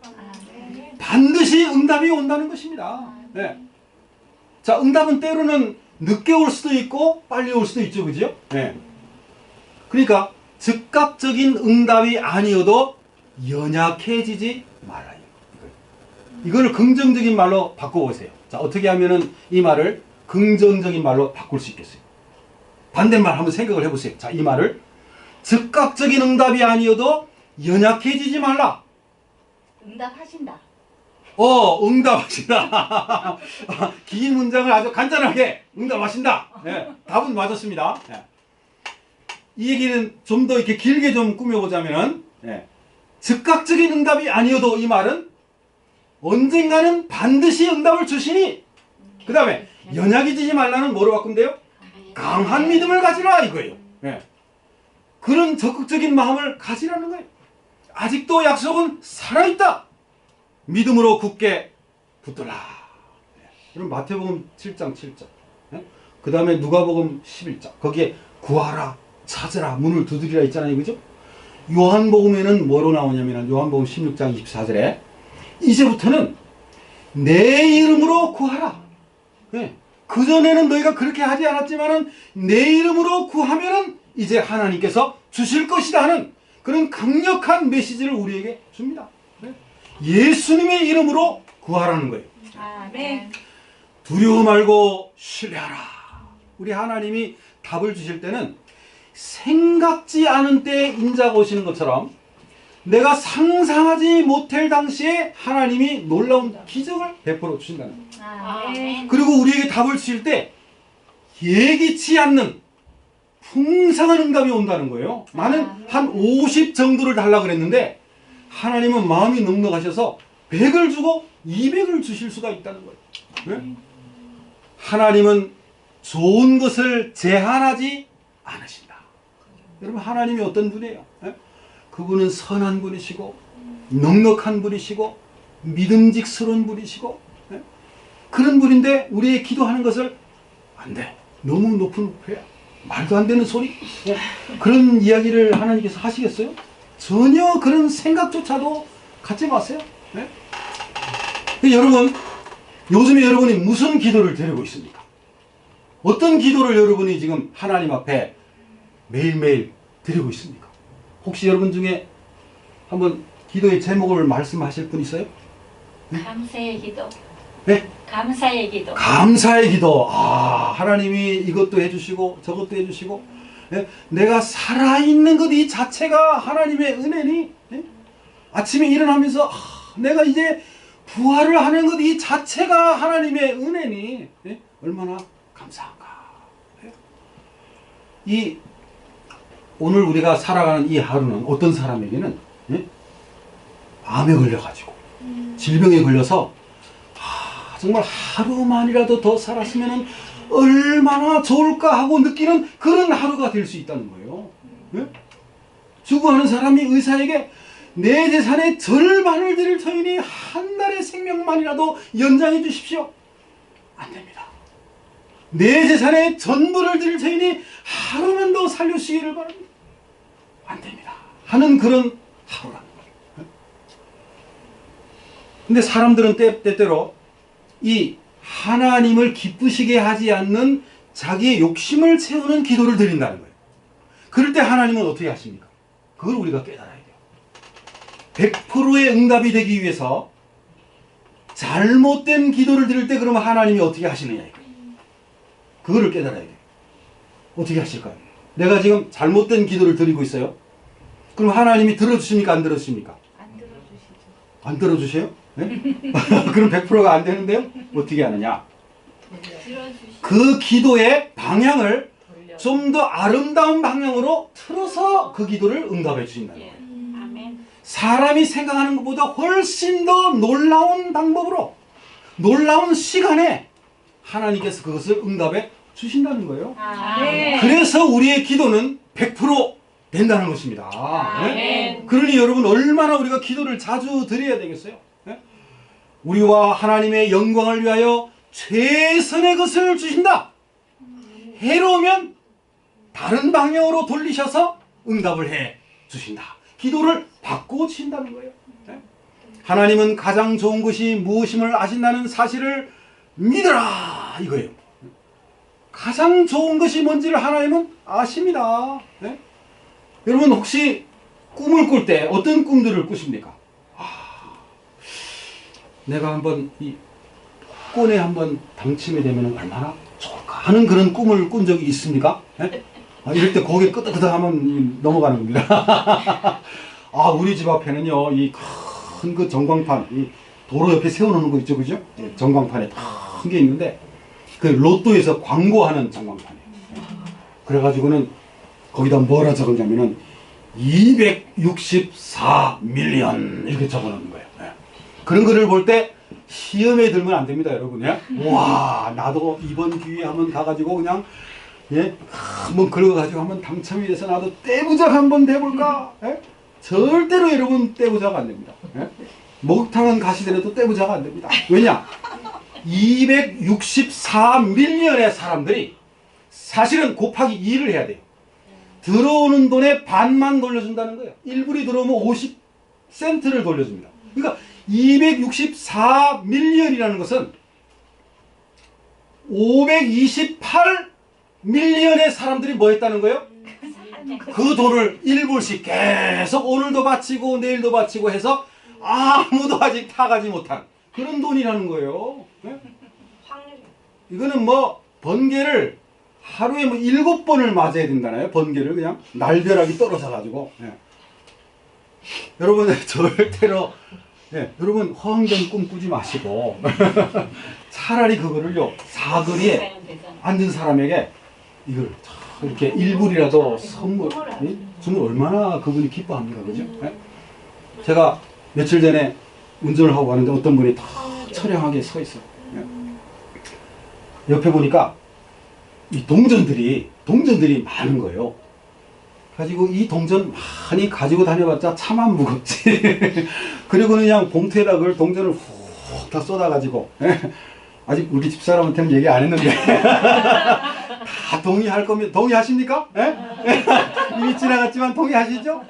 반드시 응답이 온다는 것입니다. 네. 자, 응답은 때로는 늦게 올 수도 있고 빨리 올 수도 있죠. 그죠? 네. 그러니까 즉각적인 응답이 아니어도 연약해지지 말라. 이걸 긍정적인 말로 바꿔보세요. 자, 어떻게 하면은 이 말을 긍정적인 말로 바꿀 수 있겠어요? 반대말 한번 생각을 해보세요. 자, 이 말을 즉각적인 응답이 아니어도 연약해지지 말라. 응답하신다. 응답하신다. 긴 문장을 아주 간단하게 응답하신다. 네, 답은 맞았습니다. 네. 이 얘기는 좀 더 이렇게 길게 좀 꾸며보자면, 네. 즉각적인 응답이 아니어도 이 말은 언젠가는 반드시 응답을 주시니, 그 다음에 연약해지지 말라는 뭐로 바꾸면 돼요? 강한 믿음을 가지라 이거예요. 네. 그런 적극적인 마음을 가지라는 거예요. 아직도 약속은 살아있다. 믿음으로 굳게 붙들라. 네. 그럼 마태복음 7장 7절. 네? 그 다음에 누가복음 11장. 거기에 구하라, 찾으라, 문을 두드리라 있잖아요. 그죠? 요한복음에는 뭐로 나오냐면 요한복음 16장 24절에 이제부터는 내 이름으로 구하라. 네. 그전에는 너희가 그렇게 하지 않았지만은 내 이름으로 구하면은 이제 하나님께서 주실 것이다 하는 그런 강력한 메시지를 우리에게 줍니다. 네. 예수님의 이름으로 구하라는 거예요. 아멘. 두려워 말고 신뢰하라. 우리 하나님이 답을 주실 때는 생각지 않은 때에 인자가 오시는 것처럼 내가 상상하지 못할 당시에 하나님이 놀라운 기적을 베풀어 주신다는 거예요. 아멘. 그리고 우리에게 답을 주실 때 예기치 않는 풍성한 응답이 온다는 거예요. 나는 한 50 정도를 달라고 그랬는데 하나님은 마음이 넉넉하셔서 100을 주고 200을 주실 수가 있다는 거예요. 네? 하나님은 좋은 것을 제한하지 않으신다. 여러분, 하나님이 어떤 분이에요? 네? 그분은 선한 분이시고 넉넉한 분이시고 믿음직스러운 분이시고, 네? 그런 분인데 우리의 기도하는 것을 안 돼, 너무 높은 목표야, 말도 안 되는 소리, 네? 그런 이야기를 하나님께서 하시겠어요? 전혀 그런 생각조차도 갖지 마세요. 네? 여러분, 요즘에 여러분이 무슨 기도를 드리고 있습니까? 어떤 기도를 여러분이 지금 하나님 앞에 매일매일 드리고 있습니까? 혹시 여러분 중에 한번 기도의 제목을 말씀하실 분 있어요? 감사의 기도. 네? 감사의 기도. 감사의 기도. 하나님이 이것도 해주시고 저것도 해주시고, 네? 내가 살아있는 것 이 자체가 하나님의 은혜니, 네? 아침에 일어나면서 내가 이제 부활을 하는 것 이 자체가 하나님의 은혜니, 네? 얼마나 감사한가. 네? 이 오늘 우리가 살아가는 이 하루는 어떤 사람에게는, 네? 암에 걸려가지고 질병에 걸려서 정말 하루만이라도 더 살았으면 얼마나 좋을까 하고 느끼는 그런 하루가 될 수 있다는 거예요. 네? 주구하는 사람이 의사에게 내 재산의 절반을 드릴 터이니 한 달의 생명만이라도 연장해 주십시오. 안 됩니다. 내 재산의 전부를 드릴 터이니 하루만 더 살려주시기를 바랍니다. 안 됩니다. 하는 그런 하루라는 거예요. 근데 사람들은 때때로 이 하나님을 기쁘시게 하지 않는 자기의 욕심을 채우는 기도를 드린다는 거예요. 그럴 때 하나님은 어떻게 하십니까? 그걸 우리가 깨달아야 돼요. 100%의 응답이 되기 위해서 잘못된 기도를 드릴 때 그러면 하나님이 어떻게 하시느냐 이거예요. 그거를 깨달아야 돼요. 어떻게 하실까요? 내가 지금 잘못된 기도를 드리고 있어요. 그럼 하나님이 들어주십니까? 안 들어주십니까? 안 들어주시죠. 안 들어주세요? 네? 그럼 100%가 안 되는데요? 어떻게 하느냐? 그 기도의 방향을 좀 더 아름다운 방향으로 틀어서 그 기도를 응답해 주신다는 거예요. 아멘. 사람이 생각하는 것보다 훨씬 더 놀라운 방법으로, 놀라운 시간에 하나님께서 그것을 응답해 주신다는 거예요. 아멘. 그래서 우리의 기도는 100% 된다는 것입니다. 네? 그러니 여러분, 얼마나 우리가 기도를 자주 드려야 되겠어요? 네? 우리와 하나님의 영광을 위하여 최선의 것을 주신다. 해로우면 다른 방향으로 돌리셔서 응답을 해 주신다. 기도를 바꿔주신다는 거예요. 네? 하나님은 가장 좋은 것이 무엇임을 아신다는 사실을 믿으라 이거예요. 가장 좋은 것이 뭔지를 하나님은 아십니다. 네? 여러분, 혹시 꿈을 꿀 때 어떤 꿈들을 꾸십니까? 내가 한번 이 복권에 한번 당첨이 되면 얼마나 좋을까 하는 그런 꿈을 꾼 적이 있습니까? 예? 이럴 때 고개 끄덕끄덕하면 넘어가는 겁니다. 우리 집 앞에는요, 이 큰 그 전광판, 이 도로 옆에 세워놓는 거 있죠, 그죠? 전광판에 큰 게 있는데, 그 로또에서 광고하는 전광판이에요. 그래가지고는 거기다 뭐라 적었냐면은 264 밀리언 이렇게 적어놓는 거예요. 예. 그런 글을 볼 때 시험에 들면 안 됩니다, 여러분. 예? 와, 나도 이번 기회에 한번 가가지고 그냥 한번 긁어가지고 한번 당첨이 돼서 나도 떼부작 한번 돼볼까? 예? 절대로 여러분 떼부작 안 됩니다. 예? 목욕탕은 가시더라도 떼부작 안 됩니다. 왜냐? 264 밀리언의 사람들이 사실은 곱하기 2를 해야 돼요. 들어오는 돈의 반만 돌려준다는 거예요. 1불이 들어오면 50센트를 돌려줍니다. 그러니까 264 밀리언이라는 것은 528 밀리언의 사람들이 뭐 했다는 거예요? 그 돈을 1불씩 계속 오늘도 바치고 내일도 바치고 해서 아무도 아직 타가지 못한 그런 돈이라는 거예요. 네? 이거는 뭐 번개를 하루에 뭐 7번을 맞아야 된다나요? 번개를 그냥 날벼락이 떨어져 가지고. 네. 여러분 절대로 여러분 허황된 꿈 꾸지 마시고 차라리 그거를요 사거리에 앉은 사람에게 이걸 이렇게 1불이라도 선물 주면 얼마나 그분이 기뻐합니까, 그죠? 네? 제가 며칠 전에 운전을 하고 가는데 어떤 분이 다 처량하게 서 있어요. 네? 옆에 보니까 이 동전들이 많은 거예요. 가지고 이 동전 많이 가지고 다녀봤자 차만 무겁지. 그리고 그냥 봉투에다 그걸 동전을 훅 다 쏟아가지고 아직 우리 집사람한테는 얘기 안 했는데 다 동의할 겁니다. 동의하십니까? 이미 지나갔지만 동의하시죠?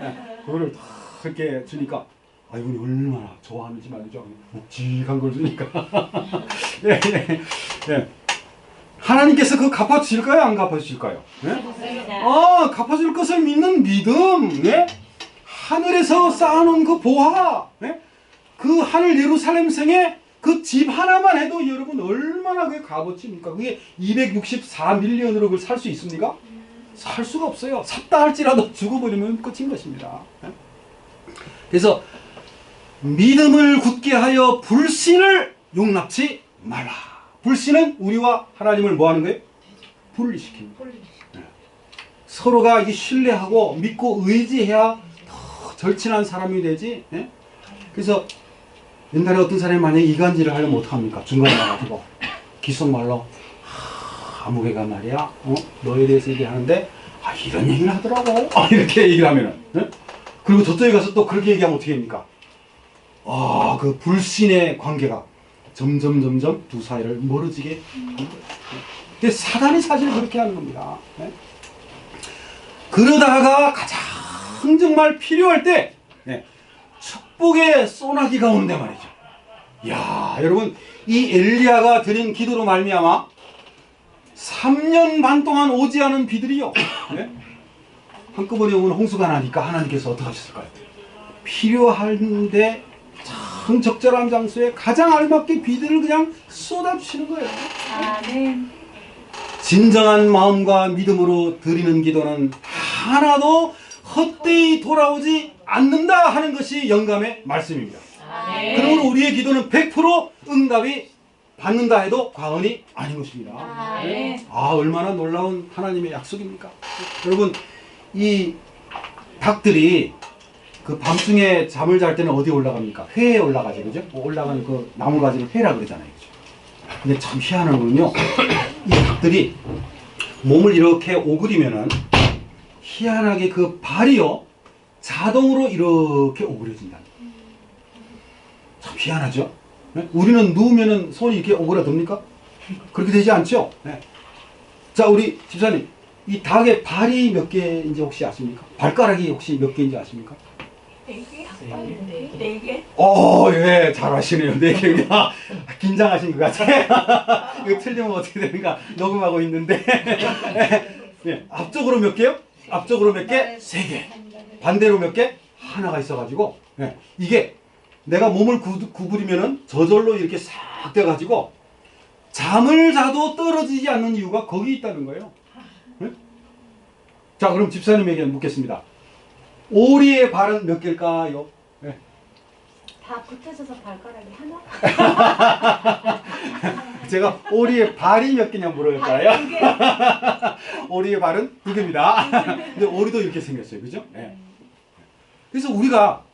그거를 다 이렇게 주니까 이분이 얼마나 좋아하는지 말이죠. 묵직한 걸 주니까. 하나님께서 그거 갚아주실까요? 안 갚아주실까요? 갚아줄 것을 믿는 믿음, 하늘에서 쌓아놓은 그 보화, 그 하늘 예루살렘성의 그 집 하나만 해도 여러분 얼마나 그게 값어치입니까? 그게 264 밀리언으로 그걸 살 수 있습니까? 살 수가 없어요. 샀다 할지라도 죽어버리면 끝인 것입니다. 그래서 믿음을 굳게 하여 불신을 용납치 말라. 불신은 우리와 하나님을 뭐 하는 거예요? 분리시키는 거예요. 서로가 이게 신뢰하고 믿고 의지해야 더 절친한 사람이 되지. 그래서 옛날에 어떤 사람이 만약에 이간질을 하려면 어떡합니까? 중간에 나가지고 귓속말로 아무개가 말이야 너에 대해서 얘기하는데 이런 얘기를 하더라고 이렇게 얘기를 하면은 그리고 저쪽에 가서 또 그렇게 얘기하면 어떻게 합니까? 그 불신의 관계가 점점 두 사이를 멀어지게 하는 거예요. 근데 사단이 사실 그렇게 하는 겁니다. 그러다가 가장 정말 필요할 때 축복의 소나기가 오는데 말이죠. 야, 여러분 이 엘리야가 드린 기도로 말미암아 3년 반 동안 오지 않은 비들이요. 한꺼번에 오면 홍수가 나니까 하나님께서 어떻게 하셨을까요? 필요한데 참 적절한 장소에 가장 알맞게 비들을 그냥 쏟아주시는 거예요. 아멘. 진정한 마음과 믿음으로 드리는 기도는 하나도 헛되이 돌아오지 않는다 하는 것이 영감의 말씀입니다. 그러므로 우리의 기도는 100% 응답이 받는다 해도 과언이 아닌 것입니다. 얼마나 놀라운 하나님의 약속입니까? 여러분 이 닭들이 그 밤중에 잠을 잘 때는 어디에 올라갑니까? 회에 올라가죠, 그죠? 올라가는 그 나무가지를 회라 그러잖아요, 그죠? 근데 참 희한한 건요, 이 닭들이 몸을 이렇게 오그리면은 희한하게 그 발이요 자동으로 이렇게 오그려진다. 참 희한하죠? 우리는 누우면은 손이 이렇게 오그라듭니까? 그렇게 되지 않죠? 자, 우리 집사님, 이 닭의 발이 몇 개인지 혹시 아십니까? 발가락이 혹시 몇 개인지 아십니까? 4개? 예, 잘 하시네요. 4개. 긴장하신 것 같아. 이거 틀리면 어떻게 되는가 녹음하고 있는데. 앞쪽으로 몇 개요? 앞쪽으로 몇 개? 3개. 반대로 몇 개? 하나가 있어가지고 이게 내가 몸을 구부리면은 저절로 이렇게 싹 돼가지고 잠을 자도 떨어지지 않는 이유가 거기 있다는 거예요. 자, 그럼 집사님에게 묻겠습니다. 오리의 발은 몇 개일까요? 다 붙어져서 발가락이 하나? 제가 오리의 발이 몇 개냐 물어볼까요? 두 개. 오리의 발은 2개입니다. 근데 오리도 이렇게 생겼어요. 그죠? 그래서 우리가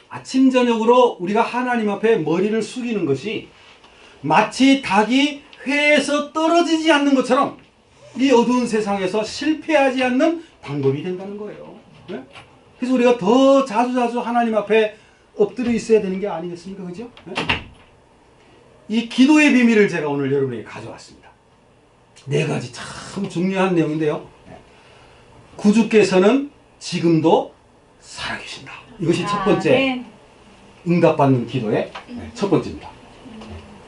아침 저녁으로 우리가 하나님 앞에 머리를 숙이는 것이 마치 닭이 회에서 떨어지지 않는 것처럼 이 어두운 세상에서 실패하지 않는 방법이 된다는 거예요. 그래서 우리가 더 자주 하나님 앞에 엎드려 있어야 되는 게 아니겠습니까? 그죠? 이 기도의 비밀을 제가 오늘 여러분에게 가져왔습니다. 4가지 참 중요한 내용인데요. 구주께서는 지금도 살아계신다. 이것이 첫 번째 응답받는 기도의 첫 번째입니다.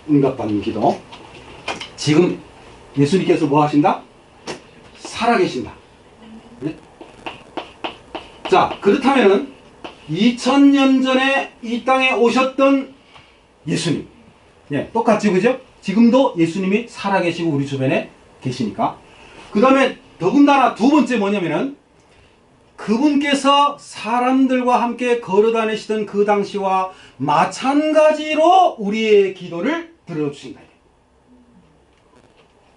응답받는 기도. 지금 예수님께서 뭐 하신다? 살아계신다. 자, 그렇다면은 2000년 전에 이 땅에 오셨던 예수님. 똑같지, 그죠? 지금도 예수님이 살아계시고 우리 주변에 계시니까. 그 다음에 더군다나 두 번째 뭐냐면은 그분께서 사람들과 함께 걸어 다니시던 그 당시와 마찬가지로 우리의 기도를 들어주신다.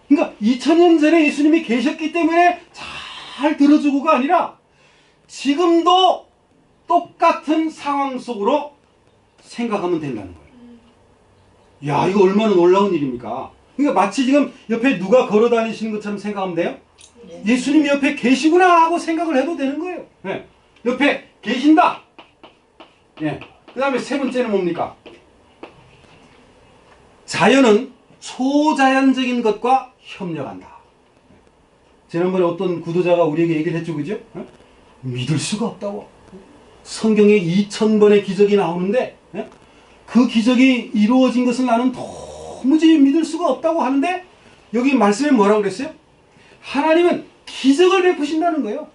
그러니까 2000년 전에 예수님이 계셨기 때문에 잘 들어주고가 아니라 지금도 똑같은 상황 속으로 생각하면 된다는 거예요. 야, 이거 얼마나 놀라운 일입니까? 그러니까 마치 지금 옆에 누가 걸어 다니시는 것처럼 생각하면 돼요? 예수님이 옆에 계시구나 하고 생각을 해도 되는 거예요. 옆에 계신다. 그 다음에 세 번째는 뭡니까? 자연은 초자연적인 것과 협력한다. 지난번에 어떤 구도자가 우리에게 얘기를 했죠, 그죠? 믿을 수가 없다고. 성경에 2000번의 기적이 나오는데 그 기적이 이루어진 것을 나는 도무지 믿을 수가 없다고 하는데 여기 말씀에 뭐라고 그랬어요? 하나님은 기적을 베푸신다는 거예요.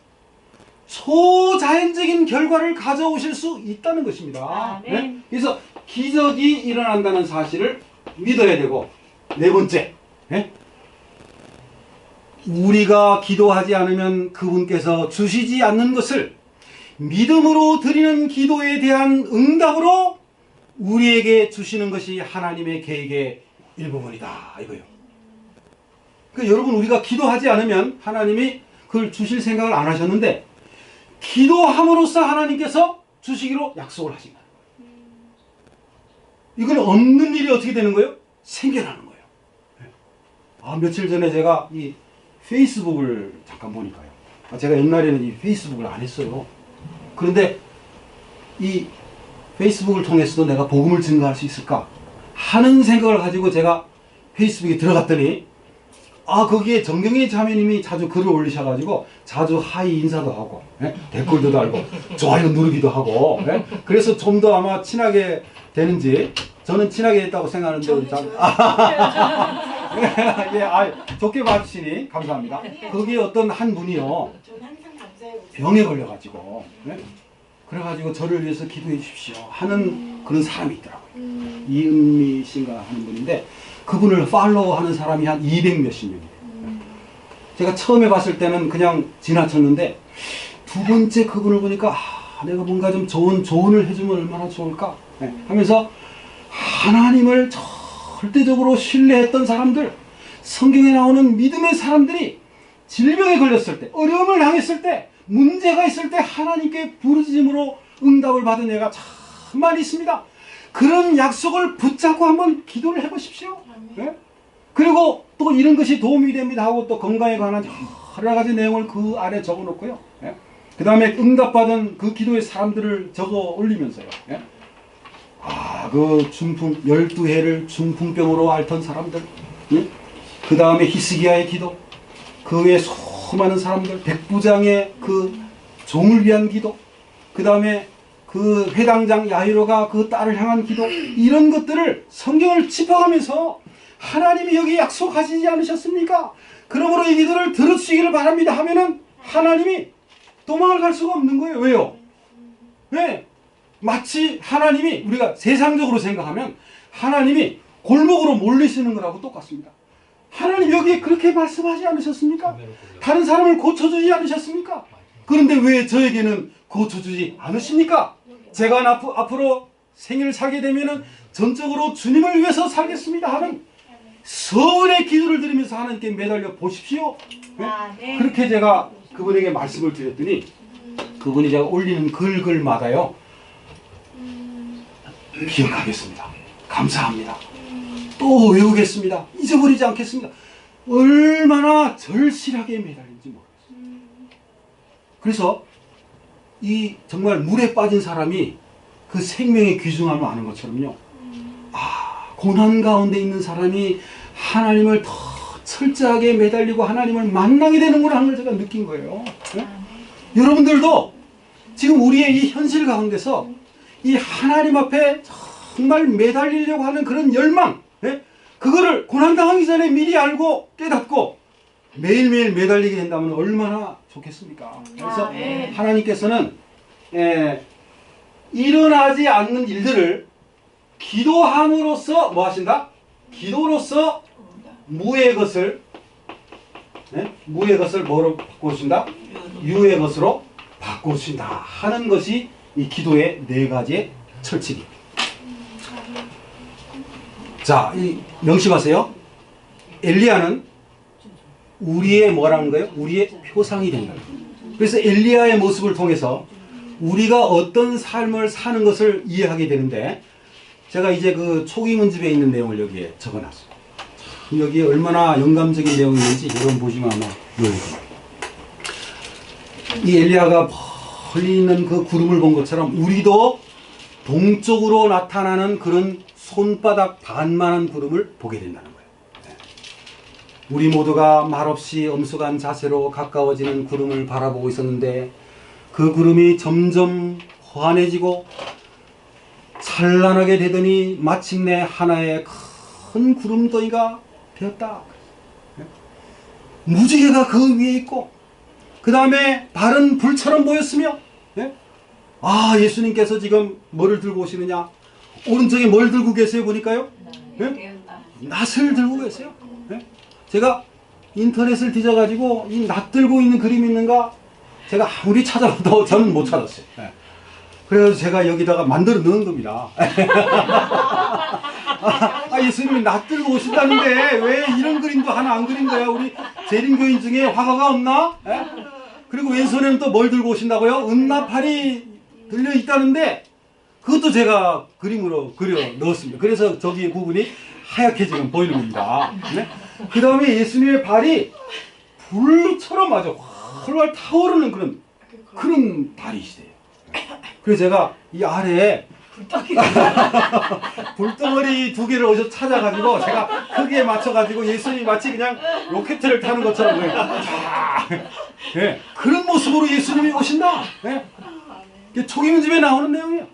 초자연적인 결과를 가져오실 수 있다는 것입니다. 그래서 기적이 일어난다는 사실을 믿어야 되고, 네 번째, 우리가 기도하지 않으면 그분께서 주시지 않는 것을 믿음으로 드리는 기도에 대한 응답으로 우리에게 주시는 것이 하나님의 계획의 일부분이다, 이거예요. 그러니까 여러분, 우리가 기도하지 않으면 하나님이 그걸 주실 생각을 안 하셨는데 기도함으로써 하나님께서 주시기로 약속을 하신 거예요. 이건 없는 일이 어떻게 되는 거예요? 생겨나는 거예요. 며칠 전에 제가 이 페이스북을 잠깐 보니까요. 제가 옛날에는 이 페이스북을 안 했어요. 그런데 이 페이스북을 통해서도 내가 복음을 증거할 수 있을까 하는 생각을 가지고 제가 페이스북에 들어갔더니 거기에 정경희 자매님이 자주 글을 올리셔가지고 자주 하이 인사도 하고 댓글도 달고 좋아요 누르기도 하고 그래서 좀 더 아마 친하게 되는지, 저는 친하게 됐다고 생각하는데 좋게 봐주시니 감사합니다. 거기에 어떤 한 분이요, 병에 걸려가지고 그래가지고 저를 위해서 기도해 주십시오 하는 그런 사람이 있더라고요. 이은미 씨인가 하는 분인데 그분을 팔로우하는 사람이 한 200 몇십 명이에요. 제가 처음에 봤을 때는 그냥 지나쳤는데 두 번째 그분을 보니까 내가 뭔가 좀 좋은 조언을 해주면 얼마나 좋을까 하면서 하나님을 절대적으로 신뢰했던 사람들, 성경에 나오는 믿음의 사람들이 질병에 걸렸을 때, 어려움을 당했을 때, 문제가 있을 때 하나님께 부르짖음으로 응답을 받은 애가 참 많이 있습니다. 그런 약속을 붙잡고 한번 기도를 해보십시오. 그리고 또 이런 것이 도움이 됩니다 하고 또 건강에 관한 여러 가지 내용을 그 안에 적어놓고요. 그 다음에 응답받은 그 기도의 사람들을 적어 올리면서요. 그 중풍, 12해를 중풍병으로 앓던 사람들, 그 다음에 히스기야의 기도, 그 외에 수많은 사람들, 백부장의 그 종을 위한 기도, 그 다음에 그 회당장 야이로가 그 딸을 향한 기도, 이런 것들을 성경을 짚어가면서 하나님이 여기 약속하시지 않으셨습니까? 그러므로 이 기도를 들어주시기를 바랍니다 하면은 하나님이 도망을 갈 수가 없는 거예요. 왜요? 네. 마치 하나님이 우리가 세상적으로 생각하면 하나님이 골목으로 몰리시는 거라고 똑같습니다. 하나님 여기에 그렇게 말씀하지 않으셨습니까? 다른 사람을 고쳐주지 않으셨습니까? 그런데 왜 저에게는 고쳐주지 않으십니까? 제가 앞으로 생일을 살게 되면은 전적으로 주님을 위해서 살겠습니다 하는 서울의 기도를 드리면서 하나님께 매달려 보십시오. 네? 네. 그렇게 제가 그분에게 말씀을 드렸더니 그분이 제가 올리는 글글마다요 기억하겠습니다. 감사합니다. 또 외우겠습니다. 잊어버리지 않겠습니다. 얼마나 절실하게 매달린지 모르겠어요. 그래서 이 정말 물에 빠진 사람이 그 생명의 귀중함을 아는 것처럼요. 아, 고난 가운데 있는 사람이 하나님을 더 철저하게 매달리고 하나님을 만나게 되는구나 하는 걸 제가 느낀 거예요. 네? 여러분들도 지금 우리의 이 현실 가운데서 이 하나님 앞에 정말 매달리려고 하는 그런 열망, 네? 그거를 고난당하기 전에 미리 알고 깨닫고 매일매일 매달리게 된다면 얼마나 좋겠습니까? 그래서 네. 하나님께서는 일어나지 않는 일들을 기도함으로써 뭐 하신다? 기도로서 무의 것을, 네? 무의 것을 뭐로 바꾸신다? 유의 것으로 바꾸신다 하는 것이 이 기도의 네 가지의 철칙입니다. 자, 이 명심하세요. 엘리야는 우리의 뭐라는 거예요? 우리의 표상이 된다. 그래서 엘리야의 모습을 통해서 우리가 어떤 삶을 사는 것을 이해하게 되는데, 제가 이제 그 초기문집에 있는 내용을 여기에 적어놨어요. 참 여기에 얼마나 영감적인 내용이 있는지 여러분 보시면 아마 이해할 겁니다. 이 엘리야가 멀리 있는 그 구름을 본 것처럼 우리도 동쪽으로 나타나는 그런 손바닥 반만한 구름을 보게 된다는 거예요. 네. 우리 모두가 말없이 엄숙한 자세로 가까워지는 구름을 바라보고 있었는데 그 구름이 점점 환해지고 찬란하게 되더니 마침내 하나의 큰 구름덩이가 되었다. 네. 무지개가 그 위에 있고 그 다음에 발은 불처럼 보였으며, 네? 아, 예수님께서 지금 뭐를 들고 오시느냐? 오른쪽에 뭘 들고 계세요? 보니까요? 네? 낫을 들고 계세요. 네? 제가 인터넷을 뒤져가지고 이 낫 들고 있는 그림이 있는가? 제가 아무리 찾아봐도 저는 못 찾았어요. 네. 그래서 제가 여기다가 만들어 넣은 겁니다. 예수님이 낫 들고 오신다는데 왜 이런 그림도 하나 안 그린 거야? 우리 재림교인 중에 화가가 없나? 네? 그리고 왼손에는 또 뭘 들고 오신다고요? 은나팔이 들려 있다는데 그것도 제가 그림으로 그려 넣었습니다. 그래서 저기 부분이 하얗게 지금 보이는 겁니다. 네? 그 다음에 예수님의 발이 불처럼 아주 활활 타오르는 그런 발이시대요. 그래서 제가 이 아래에 불덩어리 두 개를 어디서 찾아가지고 제가 크기에 맞춰가지고 예수님이 마치 그냥 로켓을 타는 것처럼 네, 그런 모습으로 예수님이 오신다. 네. 초기문집에 나오는 내용이에요.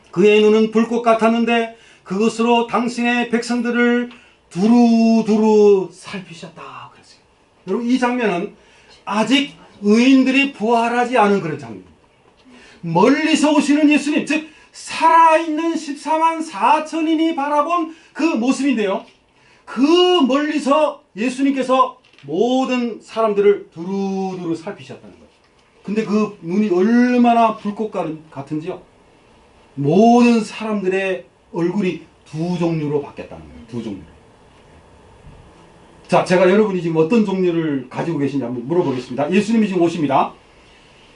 그의 눈은 불꽃 같았는데 그것으로 당신의 백성들을 두루두루 살피셨다 그랬어요. 여러분 이 장면은 아직 의인들이 부활하지 않은 그런 장면입니다. 멀리서 오시는 예수님, 즉 살아있는 14만 4천인이 바라본 그 모습인데요. 그 멀리서 예수님께서 모든 사람들을 두루두루 살피셨다는 거예요. 근데 그 눈이 얼마나 불꽃 같은지요. 모든 사람들의 얼굴이 두 종류로 바뀌었다는 거예요. 두 종류로. 자, 제가 여러분이 지금 어떤 종류를 가지고 계신지 한번 물어보겠습니다. 예수님이 지금 오십니다.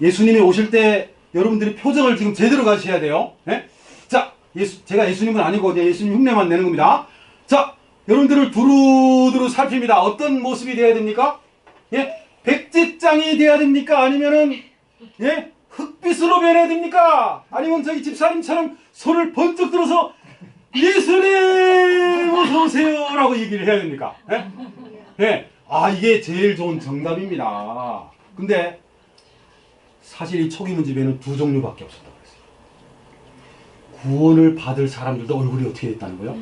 예수님이 오실 때 여러분들이 표정을 지금 제대로 가셔야 돼요. 네? 자, 제가 예수님은 아니고 예수님 흉내만 내는 겁니다. 자, 여러분들을 두루두루 살핍니다. 어떤 모습이 되어야 됩니까? 예? 백지장이 되어야 됩니까? 아니면은 예? 흑빛으로 변해야 됩니까? 아니면 저기 집사님처럼 손을 번쩍 들어서 예수님 어서 오세요 라고 얘기를 해야 됩니까? 예? 예. 아, 이게 제일 좋은 정답입니다. 근데 사실 이 초기문집에는 두 종류밖에 없었다고 그랬어요. 구원을 받을 사람들도 얼굴이 어떻게 됐다는 거예요?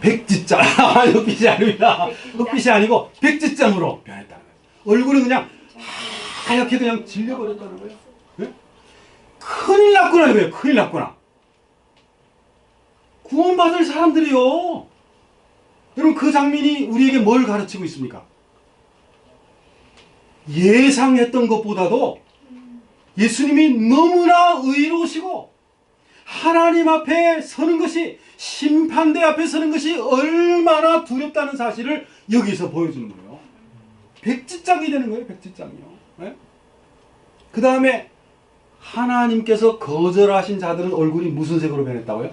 백지장. 흑빛이 아닙니다. 흑빛이 아니고 백지장으로 변했다는 거예요. 얼굴은 그냥 하얗게 그냥 질려버렸다는 거예요. 네? 큰일 났구나 이거예요. 큰일 났구나. 구원받을 사람들이요. 여러분 그 장면이 우리에게 뭘 가르치고 있습니까? 예상했던 것보다도 예수님이 너무나 의로우시고 하나님 앞에 서는 것이, 심판대 앞에 서는 것이 얼마나 두렵다는 사실을 여기서 보여주는 거예요. 백지장이 되는 거예요. 백지장이요. 네? 그 다음에 하나님께서 거절하신 자들은 얼굴이 무슨 색으로 변했다고요?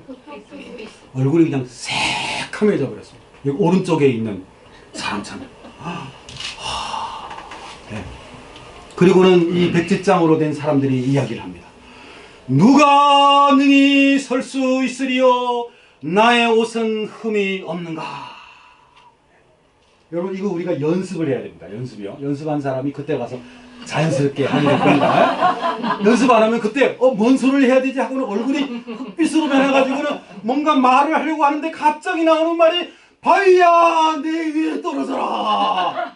얼굴이 그냥 새카매져 버렸어요. 여기 오른쪽에 있는 사람처럼. 네. 그리고는 이 백지장으로 된 사람들이 이야기를 합니다. 누가 능히 설 수 있으리요? 나의 옷은 흠이 없는가? 여러분 이거 우리가 연습을 해야 됩니다. 연습이요. 연습한 사람이 그때 가서 자연스럽게 하는 겁니다. 연습 안 하면 그때 뭔 소리를 해야 되지 하고는 얼굴이 흑빛으로 변해가지고는 뭔가 말을 하려고 하는데 갑자기 나오는 말이 바위야 내 위에 떨어져라.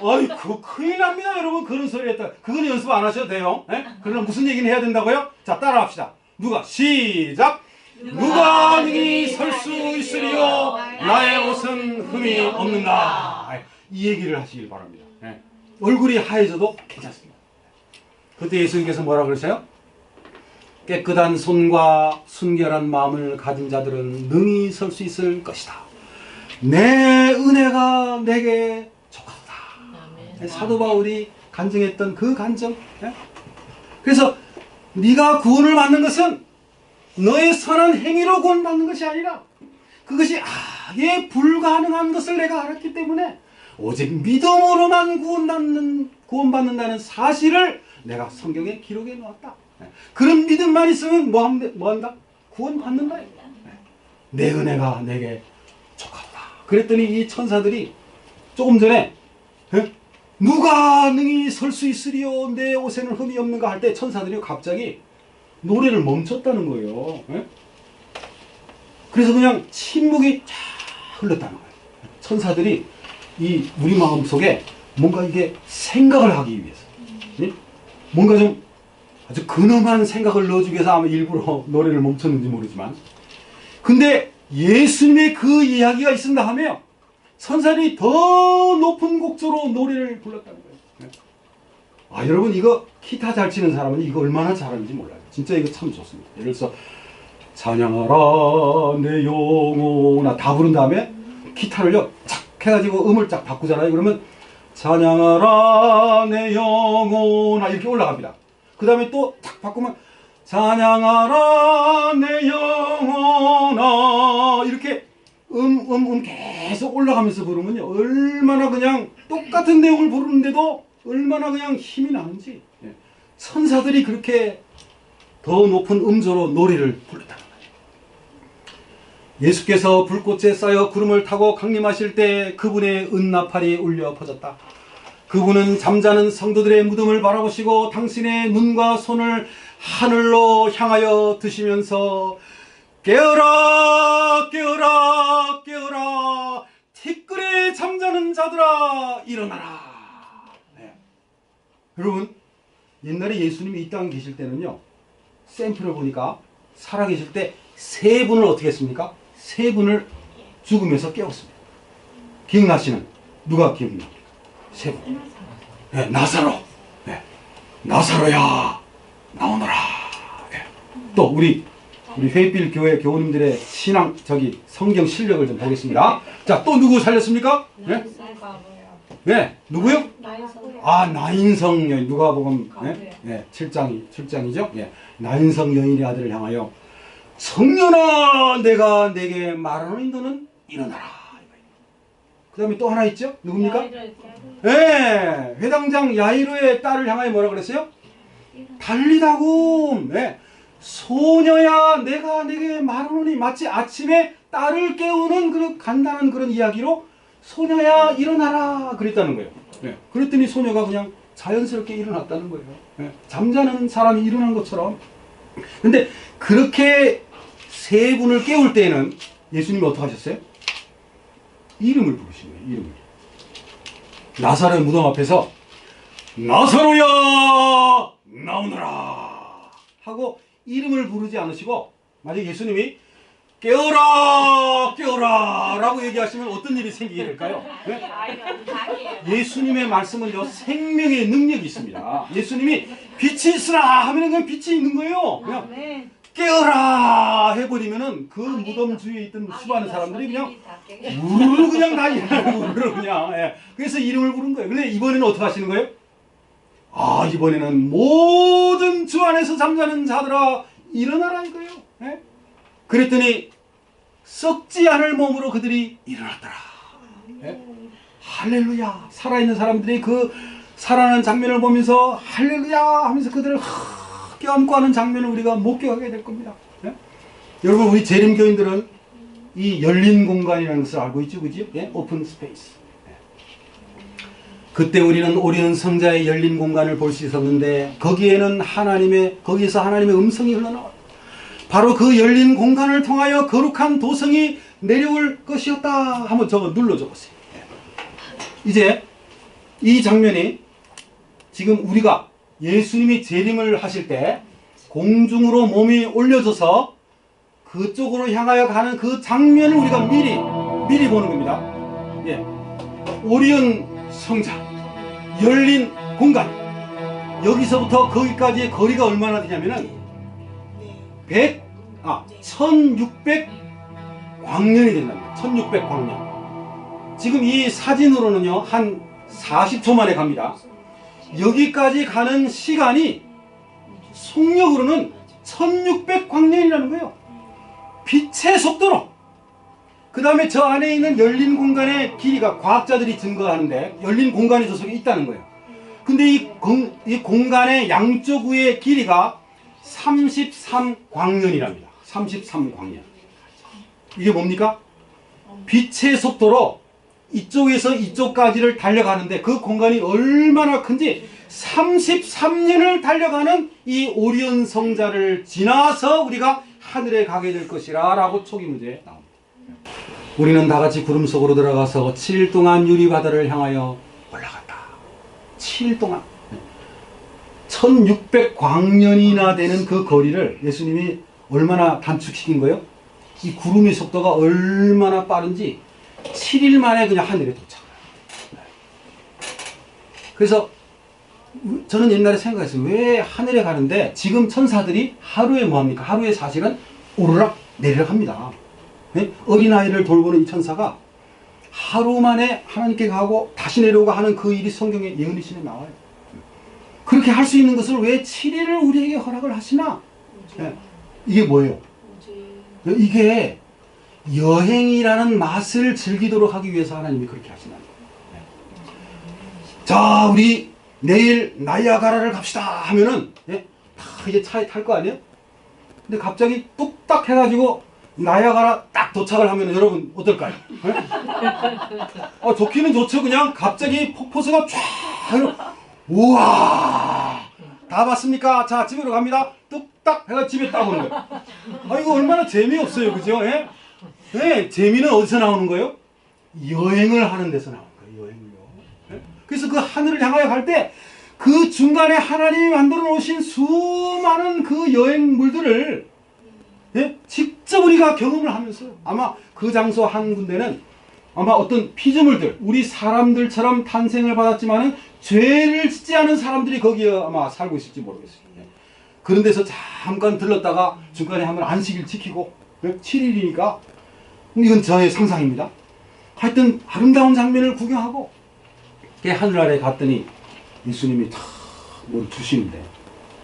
아이 그 큰일 납니다 여러분. 그런 소리 했다. 그건 연습 안 하셔도 돼요. 예? 그러나 무슨 얘기는 해야 된다고요? 자 따라합시다. 누가 시작. 누가 능히 설 수 있으리요? 나의 옷은 흠이 없는가? 이 얘기를 하시길 바랍니다. 예. 얼굴이 하얘져도 괜찮습니다. 그때 예수님께서 뭐라 그러세요? 깨끗한 손과 순결한 마음을 가진 자들은 능히 설 수 있을 것이다. 내 은혜가 내게 족하다. 사도 바울이 간증했던 그 간증. 예? 그래서 네가 구원을 받는 것은 너의 선한 행위로 구원받는 것이 아니라 그것이 아예 불가능한 것을 내가 알았기 때문에 오직 믿음으로만 구원받는다는 사실을 내가 성경에 기록해 놓았다. 그런 믿음만 있으면 뭐 한다? 구원받는다. 내 은혜가 내게 족하다. 그랬더니 이 천사들이 조금 전에 누가 능히 설 수 있으리요? 내 옷에는 흠이 없는가 할 때 천사들이 갑자기 노래를 멈췄다는 거예요. 그래서 그냥 침묵이 쫙 흘렀다는 거예요. 천사들이 이 우리 마음속에 뭔가 이게 생각을 하기 위해서 뭔가 좀 아주 근엄한 생각을 넣어주기 위해서 아마 일부러 노래를 멈췄는지 모르지만 근데 예수님의 그 이야기가 있습니다 하며 천사들이 더 높은 곡조로 노래를 불렀다는 거예요. 여러분 이거 기타 잘 치는 사람은 이거 얼마나 잘하는지 몰라요. 진짜 이거 참 좋습니다. 예를 들어서 찬양하라 내 영혼아 다 부른 다음에 기타를요 착 해가지고 음을 쫙 바꾸잖아요. 그러면 찬양하라 내 영혼아 이렇게 올라갑니다. 그 다음에 또 탁 바꾸면 찬양하라 내 영혼아 이렇게 계속 올라가면서 부르면요 얼마나 그냥 똑같은 내용을 부르는데도 얼마나 그냥 힘이 나는지. 천사들이 그렇게 더 높은 음조로 노래를 부르다는 거예요. 예수께서 불꽃에 쌓여 구름을 타고 강림하실 때 그분의 은나팔이 울려 퍼졌다. 그분은 잠자는 성도들의 무덤을 바라보시고 당신의 눈과 손을 하늘로 향하여 드시면서 깨어라 깨어라 깨어라 티끌에 잠자는 자들아 일어나라. 여러분 옛날에 예수님이 이 땅에 계실 때는요 샘플을 보니까 살아계실 때 세 분을 어떻게 했습니까? 세 분을 죽으면서 깨웠습니다. 기억나시는? 누가 기억납니까? 세 분. 네, 나사로. 네. 나사로야 나오너라. 네. 또 우리 회빛 교회 교우님들의 신앙 성경 실력을 좀 보겠습니다. 자, 또 누구 살렸습니까? 네? 네, 누구요? 나인성 여인. 누가복음 네? 7장이죠. 예. 나인성 여인의 아들을 향하여 성년아 내가 내게 말하노니 너는 일어나라. 그 다음에 또 하나 있죠? 누굽니까? 네, 회당장 야이로의 딸을 향하여 뭐라 그랬어요? 달리다고. 네. 소녀야 내가 내게 말하노니 마치 아침에 딸을 깨우는 그 간단한 그런 이야기로 소녀야 일어나라 그랬다는 거예요. 네. 그랬더니 소녀가 그냥 자연스럽게 일어났다는 거예요. 네. 잠자는 사람이 일어난 것처럼. 근데 그렇게 세 분을 깨울 때에는 예수님이 어떻게 하셨어요? 이름을 부르신 거예요. 이름을. 나사로의 무덤 앞에서 나사로야 나오너라. 하고 이름을 부르지 않으시고 만약 예수님이 깨어라 깨어라 라고 얘기하시면 어떤 일이 생기게 될까요? 네? 예수님의 말씀은요 생명의 능력이 있습니다. 예수님이 빛이 있으라 하면 그냥 빛이 있는 거예요. 그냥 아멘. 깨어라 해버리면은 그 무덤 주위에 있던 수많은 사람들이 그냥 우르르 그냥 다 일어나고 우르르 그냥. 예. 그래서 이름을 부른 거예요. 근데 이번에는 어떻게 하시는 거예요? 아 이번에는 모든 주 안에서 잠자는 자들아 일어나라 이거예요. 예? 그랬더니 썩지 않을 몸으로 그들이 일어났더라. 예? 할렐루야. 살아있는 사람들이 그 살아나는 장면을 보면서 할렐루야 하면서 그들을 껴안고 하는 장면을 우리가 목격하게 될 겁니다. 예? 여러분 우리 재림교인들은 이 열린 공간이라는 것을 알고 있죠, 그죠? 예? 오픈 스페이스. 예. 그때 우리는 오리온 성자의 열린 공간을 볼 수 있었는데 거기에서 하나님의 음성이 흘러나와요. 바로 그 열린 공간을 통하여 거룩한 도성이 내려올 것이었다. 한번 저거 눌러 적었어요. 예. 이제 이 장면이 지금 우리가 예수님이 재림을 하실 때 공중으로 몸이 올려져서 그쪽으로 향하여 가는 그 장면을 우리가 미리 보는 겁니다. 예. 오리온 성자, 열린 공간. 여기서부터 거기까지의 거리가 얼마나 되냐면은 1600 광년이 된답니다. 1600 광년. 지금 이 사진으로는요 한 40초 만에 갑니다. 여기까지 가는 시간이 속력으로는 1600 광년이라는 거예요. 빛의 속도로. 그 다음에 저 안에 있는 열린 공간의 길이가 과학자들이 증거하는데 열린 공간이 저 속에 있다는 거예요. 근데 이 공간의 양쪽 위의 길이가 33 광년이랍니다. 33 광년. 이게 뭡니까? 빛의 속도로 이쪽에서 이쪽까지를 달려가는데 그 공간이 얼마나 큰지 33년을 달려가는 이 오리온 성자를 지나서 우리가 하늘에 가게 될 것이라 라고 초기 문제에 나옵니다. 우리는 다 같이 구름 속으로 들어가서 7일 동안 유리바다를 향하여 올라갔다. 7일 동안 1600 광년이나 되는 그 거리를 예수님이 얼마나 단축시킨 거예요? 이 구름의 속도가 얼마나 빠른지 7일 만에 그냥 하늘에 도착해요. 그래서 저는 옛날에 생각했어요. 왜 하늘에 가는데 지금 천사들이 하루에 뭐합니까? 하루에 사실은 오르락 내리락 합니다. 네? 어린아이를 돌보는 이 천사가 하루 만에 하나님께 가고 다시 내려오고 하는 그 일이 성경에 예언이신에 나와요. 그렇게 할 수 있는 것을 왜 7일을 우리에게 허락을 하시나? 네. 이게 뭐예요? 이게 여행이라는 맛을 즐기도록 하기 위해서 하나님이 그렇게 하시는 거예요. 네. 자, 우리 내일 나이아가라를 갑시다 하면은 예? 다 이제 차에 탈 거 아니에요? 근데 갑자기 뚝딱 해가지고 나이아가라 딱 도착을 하면 여러분 어떨까요? 예? 좋기는 좋죠. 그냥 갑자기 폭포수가 쫙 우와 다 봤습니까? 자 집으로 갑니다. 뚝딱 해가 집에 딱 오는 거예요. 이거 얼마나 재미없어요, 그죠? 예? 네, 재미는 어디서 나오는 거예요? 여행을 하는 데서 나오는 거예요. 여행을요. 예? 그래서 그 하늘을 향하여 갈 때 그 중간에 하나님이 만들어 놓으신 수많은 그 여행물들을 예? 직접 우리가 경험을 하면서 아마 그 장소 한 군데는 아마 어떤 피조물들, 우리 사람들처럼 탄생을 받았지만은 죄를 짓지 않은 사람들이 거기에 아마 살고 있을지 모르겠어요. 예? 그런 데서 잠깐 들렀다가 중간에 한번 안식일 지키고 예? 7일이니까 이건 저의 상상입니다. 하여튼 아름다운 장면을 구경하고 하늘 아래 갔더니 예수님이 다 뭘 주시는데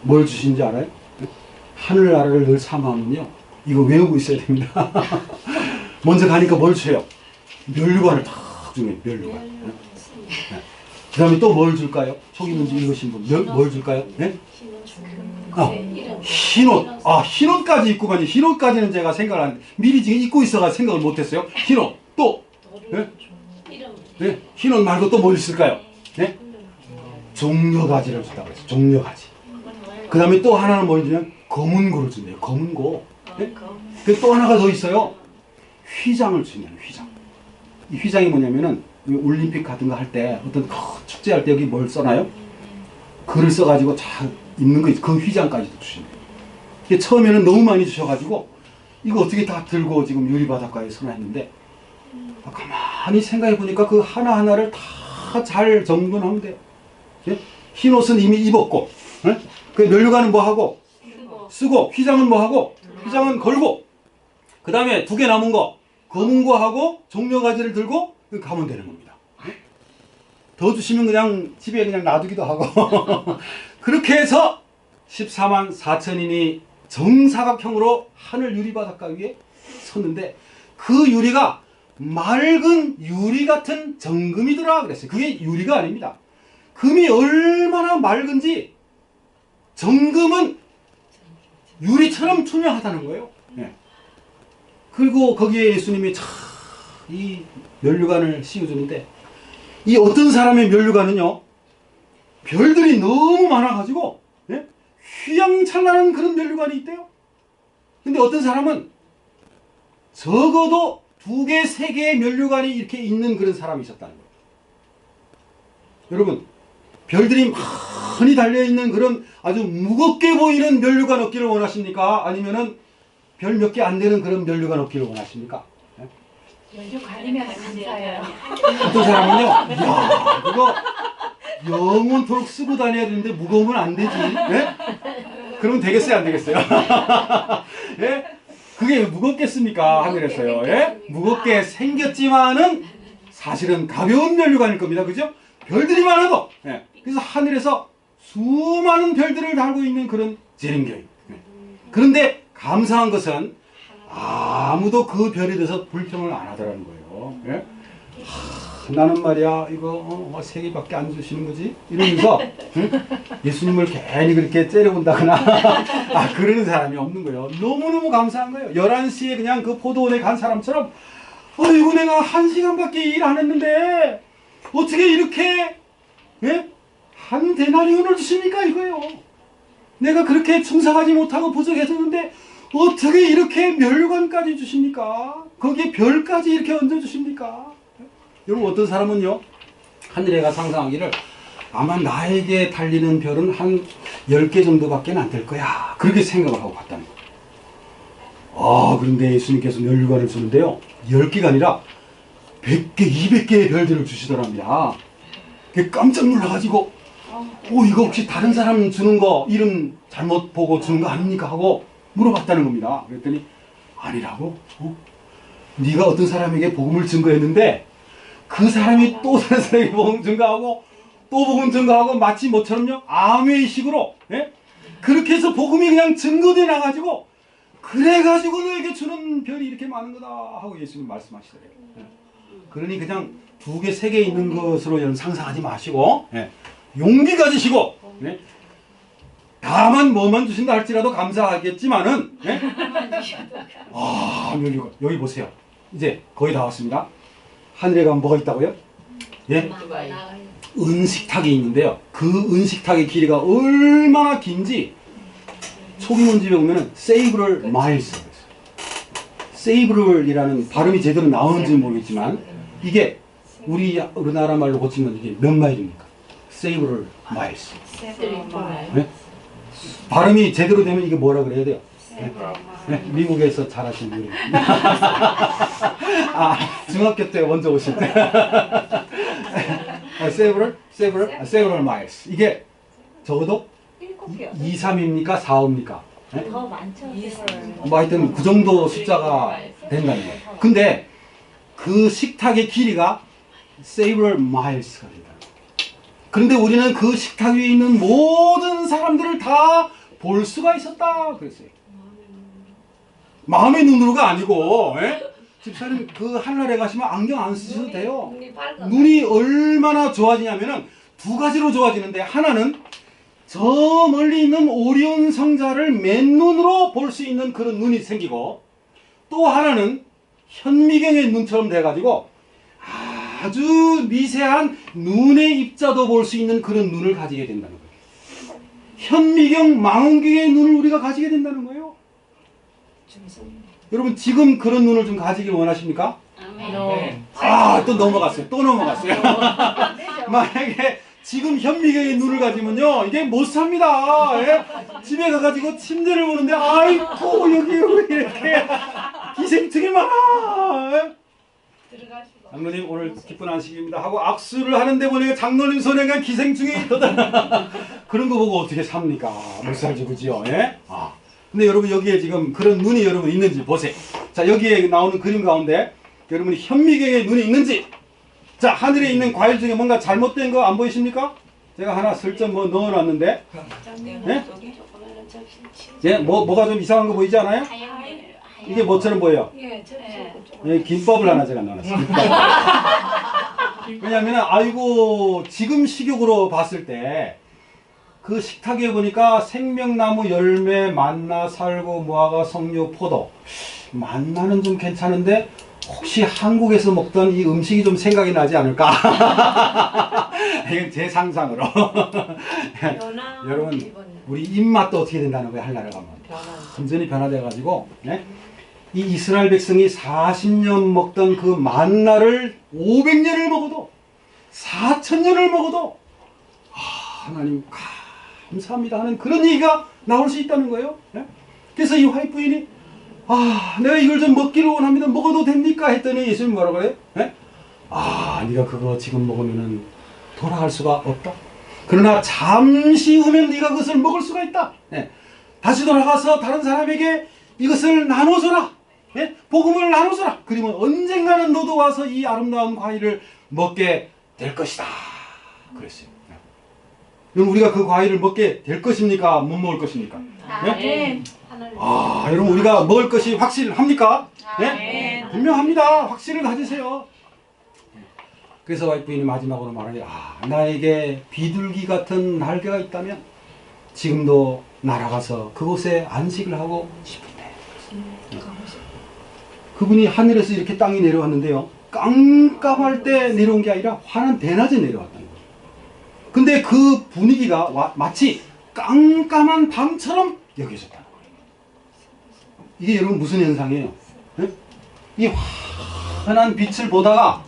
뭘 주신지 알아요? 하늘 나라를 늘 사모하면요 이거 외우고 있어야 됩니다. 먼저 가니까 뭘 줘요? 면류관을 탁 주네. 면류관. 네. 그 다음에 또 뭘 줄까요? 초기 문제 읽으신 분 뭘 줄까요? 네? 흰옷. 흰옷까지 입고 가니 흰옷까지는 제가 생각을 안 미리 지금 입고 있어가 생각을 못했어요. 흰옷 또 네? 네? 흰옷 말고 또 뭐 있을까요? 네? 종려가지를 준다고 했어요. 종려가지. 그 다음에 또 하나는 뭘 주냐면 검은고를 준대요. 검은고. 네? 또 하나가 더 있어요. 휘장을 주냐면 휘장. 이 휘장이 뭐냐면은 올림픽 같은 거 할 때 어떤 축제할 때 여기 뭘 써놔요? 글을 써가지고 잘 입는 거 그 휘장까지도 주신대요. 이게 처음에는 너무 많이 주셔가지고 이거 어떻게 다 들고 지금 유리바닷가에 서나 했는데 가만히 생각해 보니까 그 하나하나를 다 잘 정돈하면 돼요. 예? 흰 옷은 이미 입었고, 예? 그 면류관은 뭐 하고 쓰고, 휘장은 뭐 하고 휘장은 걸고, 그 다음에 2개 남은 거 검은 거 하고 종려가지를 들고 가면 되는 겁니다. 예? 더 주시면 그냥 집에 그냥 놔두기도 하고 그렇게 해서 14만 4천인이 정사각형으로 하늘 유리바닷가 위에 섰는데 그 유리가 맑은 유리 같은 정금이더라 그랬어요. 그게 유리가 아닙니다. 금이 얼마나 맑은지 정금은 유리처럼 투명하다는 거예요. 네. 그리고 거기에 예수님이 이 면류관을 씌워주는데 이 어떤 사람의 면류관은요 별들이 너무 많아가지고 예? 휘황찬란한 그런 면류관이 있대요. 근데 어떤 사람은 적어도 2개, 3개의 면류관이 이렇게 있는 그런 사람이 있었다는 거예요. 여러분, 별들이 많이 달려있는 그런 아주 무겁게 보이는 면류관 얻기를 원하십니까? 아니면은 별 몇 개 안 되는 그런 면류관 얻기를 원하십니까? 면류관이면 감사해요. 어떤 사람은요, 이야, 그거 영원토록 쓰고 다녀야 되는데 무거우면 안 되지. 예? 그러면 되겠어요, 안 되겠어요? 예? 그게 무겁겠습니까? 하늘에서요. 예? 무겁게 생겼지만은 사실은 가벼운 면류관일 겁니다. 그죠? 별들이 많아도. 예. 그래서 하늘에서 수많은 별들을 달고 있는 그런 재림교회. 예. 그런데 감사한 것은 아무도 그 별에 대해서 불평을 안 하더라는 거예요. 예? 나는 말이야 이거 3개밖에 안 주시는 거지? 이러면서 응? 예수님을 괜히 그렇게 째려본다거나 그러는 사람이 없는 거예요. 너무너무 감사한 거예요. 11시에 그냥 그 포도원에 간 사람처럼 어이구 내가 1시간밖에 일 안 했는데 어떻게 이렇게 예? 한 데나리온을 주십니까 이거예요. 내가 그렇게 충성하지 못하고 부족했었는데 어떻게 이렇게 면류관까지 주십니까? 거기에 별까지 이렇게 얹어주십니까? 여러분 어떤 사람은요 하늘에가 상상하기를 아마 나에게 달리는 별은 한 10개 정도밖에 안 될 거야 그렇게 생각을 하고 갔다는 거예요. 그런데 예수님께서 면류관을 주는데요 10개가 아니라 100개 200개의 별들을 주시더랍니다. 깜짝 놀라가지고 이거 혹시 다른 사람 주는 거 이름 잘못 보고 주는 거 아닙니까 하고 물어봤다는 겁니다. 그랬더니 아니라고? 네가 어떤 사람에게 복음을 증거했는데 그 사람이 또 다른 사람에게 복음 증거하고 또 복음 증거하고 마치 뭐처럼요 암웨이식으로 예? 그렇게 해서 복음이 그냥 증거돼 나가지고 그래가지고 너에게 주는 별이 이렇게 많은 거다 하고 예수님 말씀하시더래요. 예. 그러니 그냥 2개, 3개 있는 것으로 상상하지 마시고 예. 용기 가지시고 예. 다만 뭐만 주신다 할지라도 감사하겠지만은 예? 여기 보세요. 이제 거의 다 왔습니다. 하늘에 가면 뭐가 있다고요? 예? 은식탁이 있는데요. 그 은식탁의 길이가 얼마나 긴지 초기문집에 보면은 세이브럴 마일스 세이브럴이라는 발음이 제대로 나오는지는 모르겠지만 이게 우리나라 말로 고치면 이게 몇 마일입니까? 세이브럴 마일스. 네? 발음이 제대로 되면 이게 뭐라 그래야 돼요? 네? 네? 미국에서 잘하신 분이. 중학교 때 먼저 오실 때. several miles. 이게 적어도 2, 3입니까? 4, 5입니까? 네? 더 많죠. 하여튼 그 정도 숫자가 된다는 거예요. 근데 그 식탁의 길이가 several miles가 된다. 그런데 우리는 그 식탁 위에 있는 모든 사람들을 다 볼 수가 있었다 그랬어요. 마음의 눈으로가 아니고 집사님 그 하늘에 가시면 안경 안 쓰셔도 돼요. 눈이 얼마나 좋아지냐면은 2가지로 좋아지는데 하나는 저 멀리 있는 오리온 성자를 맨눈으로 볼 수 있는 그런 눈이 생기고 또 하나는 현미경의 눈처럼 돼가지고 아주 미세한 눈의 입자도 볼 수 있는 그런 눈을 가지게 된다는 거예요. 현미경, 망원경의 눈을 우리가 가지게 된다는 거예요. 여러분 지금 그런 눈을 좀 가지길 원하십니까? 아멘. 또 넘어갔어요. 또 넘어갔어요. 만약에 지금 현미경의 눈을 가지면요 이게 못 삽니다. 예? 집에 가가지고 침대를 보는데 아이고 여기 이렇게 기생충이 많아. 예? 장로님 오늘 기쁜 안식입니다 하고 악수를 하는데 보니까 장로님 손에가 기생충이 더 그런 거 보고 어떻게 삽니까? 못 살지 그지요? 예? 근데 여러분 여기에 지금 그런 눈이 여러분 있는지 보세요. 자 여기에 나오는 그림 가운데 여러분이 현미경에 눈이 있는지. 자 하늘에 있는 과일 중에 뭔가 잘못된 거 안 보이십니까? 제가 하나 슬쩍 뭐 넣어놨는데 예? 예? 뭐가 좀 이상한 거 보이지 않아요? 이게 뭐처럼 보여요? 예, 김밥을 하나 제가 넣어놨어요. 왜냐하면 아이고 지금 식욕으로 봤을 때 그 식탁에 보니까 생명나무 열매, 만나, 살구, 무화과, 석류, 포도. 만나는 좀 괜찮은데 혹시 한국에서 먹던 이 음식이 좀 생각이 나지 않을까? 이건 제 상상으로. 여러분 우리 입맛도 어떻게 된다는 거예요? 한나라 가면 완전히 변화돼가지고 네? 이 이스라엘 백성이 40년 먹던 그 만나를 500년을 먹어도 4,000년을 먹어도 하나님 감사합니다 하는 그런 얘기가 나올 수 있다는 거예요. 네? 그래서 이 화이트 부인이 내가 이걸 좀 먹기를 원합니다. 먹어도 됩니까? 했더니 예수님 뭐라고 그래요? 네? 네가 그거 지금 먹으면은 돌아갈 수가 없다. 그러나 잠시 후면 네가 그것을 먹을 수가 있다. 네. 다시 돌아가서 다른 사람에게 이것을 나눠줘라. 네? 복음을 나눠줘라. 그러면 언젠가는 너도 와서 이 아름다운 과일을 먹게 될 것이다. 그랬어요. 그럼 우리가 그 과일을 먹게 될 것입니까? 못 먹을 것입니까? 네? 여러분 우리가 먹을 것이 확실합니까? 네? 분명합니다. 확실을 가지세요. 그래서 와이프 부인이 마지막으로 말하길 나에게 비둘기 같은 날개가 있다면 지금도 날아가서 그곳에 안식을 하고 싶은데. 그분이 하늘에서 이렇게 땅이 내려왔는데요. 깜깜할 때 내려온 게 아니라 환한 대낮에 내려왔다는 거예요. 근데 그 분위기가 마치 깜깜한 밤처럼 여겨졌다는 거예요. 이게 여러분 무슨 현상이에요? 네? 이 환한 빛을 보다가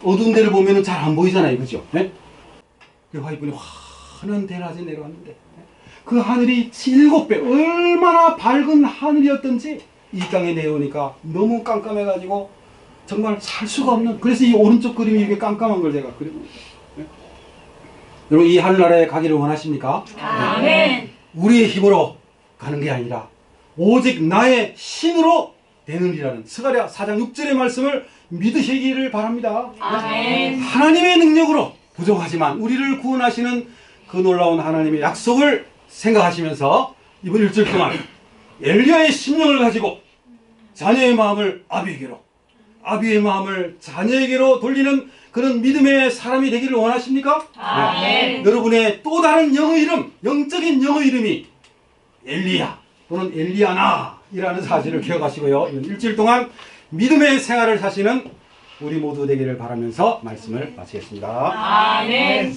어두운 데를 보면 잘 안 보이잖아요. 그죠? 네? 그 화이트분이 환한 대낮에 내려왔는데 그 하늘이 7배 얼마나 밝은 하늘이었던지 이 땅에 내려오니까 너무 깜깜해가지고 정말 살 수가 없는. 그래서 이 오른쪽 그림이 이렇게 깜깜한 걸 제가 그려놓습니다. 네? 여러분 이 하늘나라에 가기를 원하십니까? 아멘. 우리의 힘으로 가는 게 아니라 오직 나의 신으로 되느니라는 스가랴 4장 6절의 말씀을 믿으시기를 바랍니다. 아멘. 하나님의 능력으로 부족하지만 우리를 구원하시는 그 놀라운 하나님의 약속을 생각하시면서 이번 일주일 동안 엘리야의 심령을 가지고 자녀의 마음을 아비에게로, 아비의 마음을 자녀에게로 돌리는 그런 믿음의 사람이 되기를 원하십니까? 아멘. 네. 여러분의 또 다른 영어 이름, 영적인 영어 이름이 엘리야 또는 엘리야나이라는 사실을 기억하시고요. 이번 일주일 동안 믿음의 생활을 사시는 우리 모두 되기를 바라면서 말씀을 마치겠습니다. 아멘.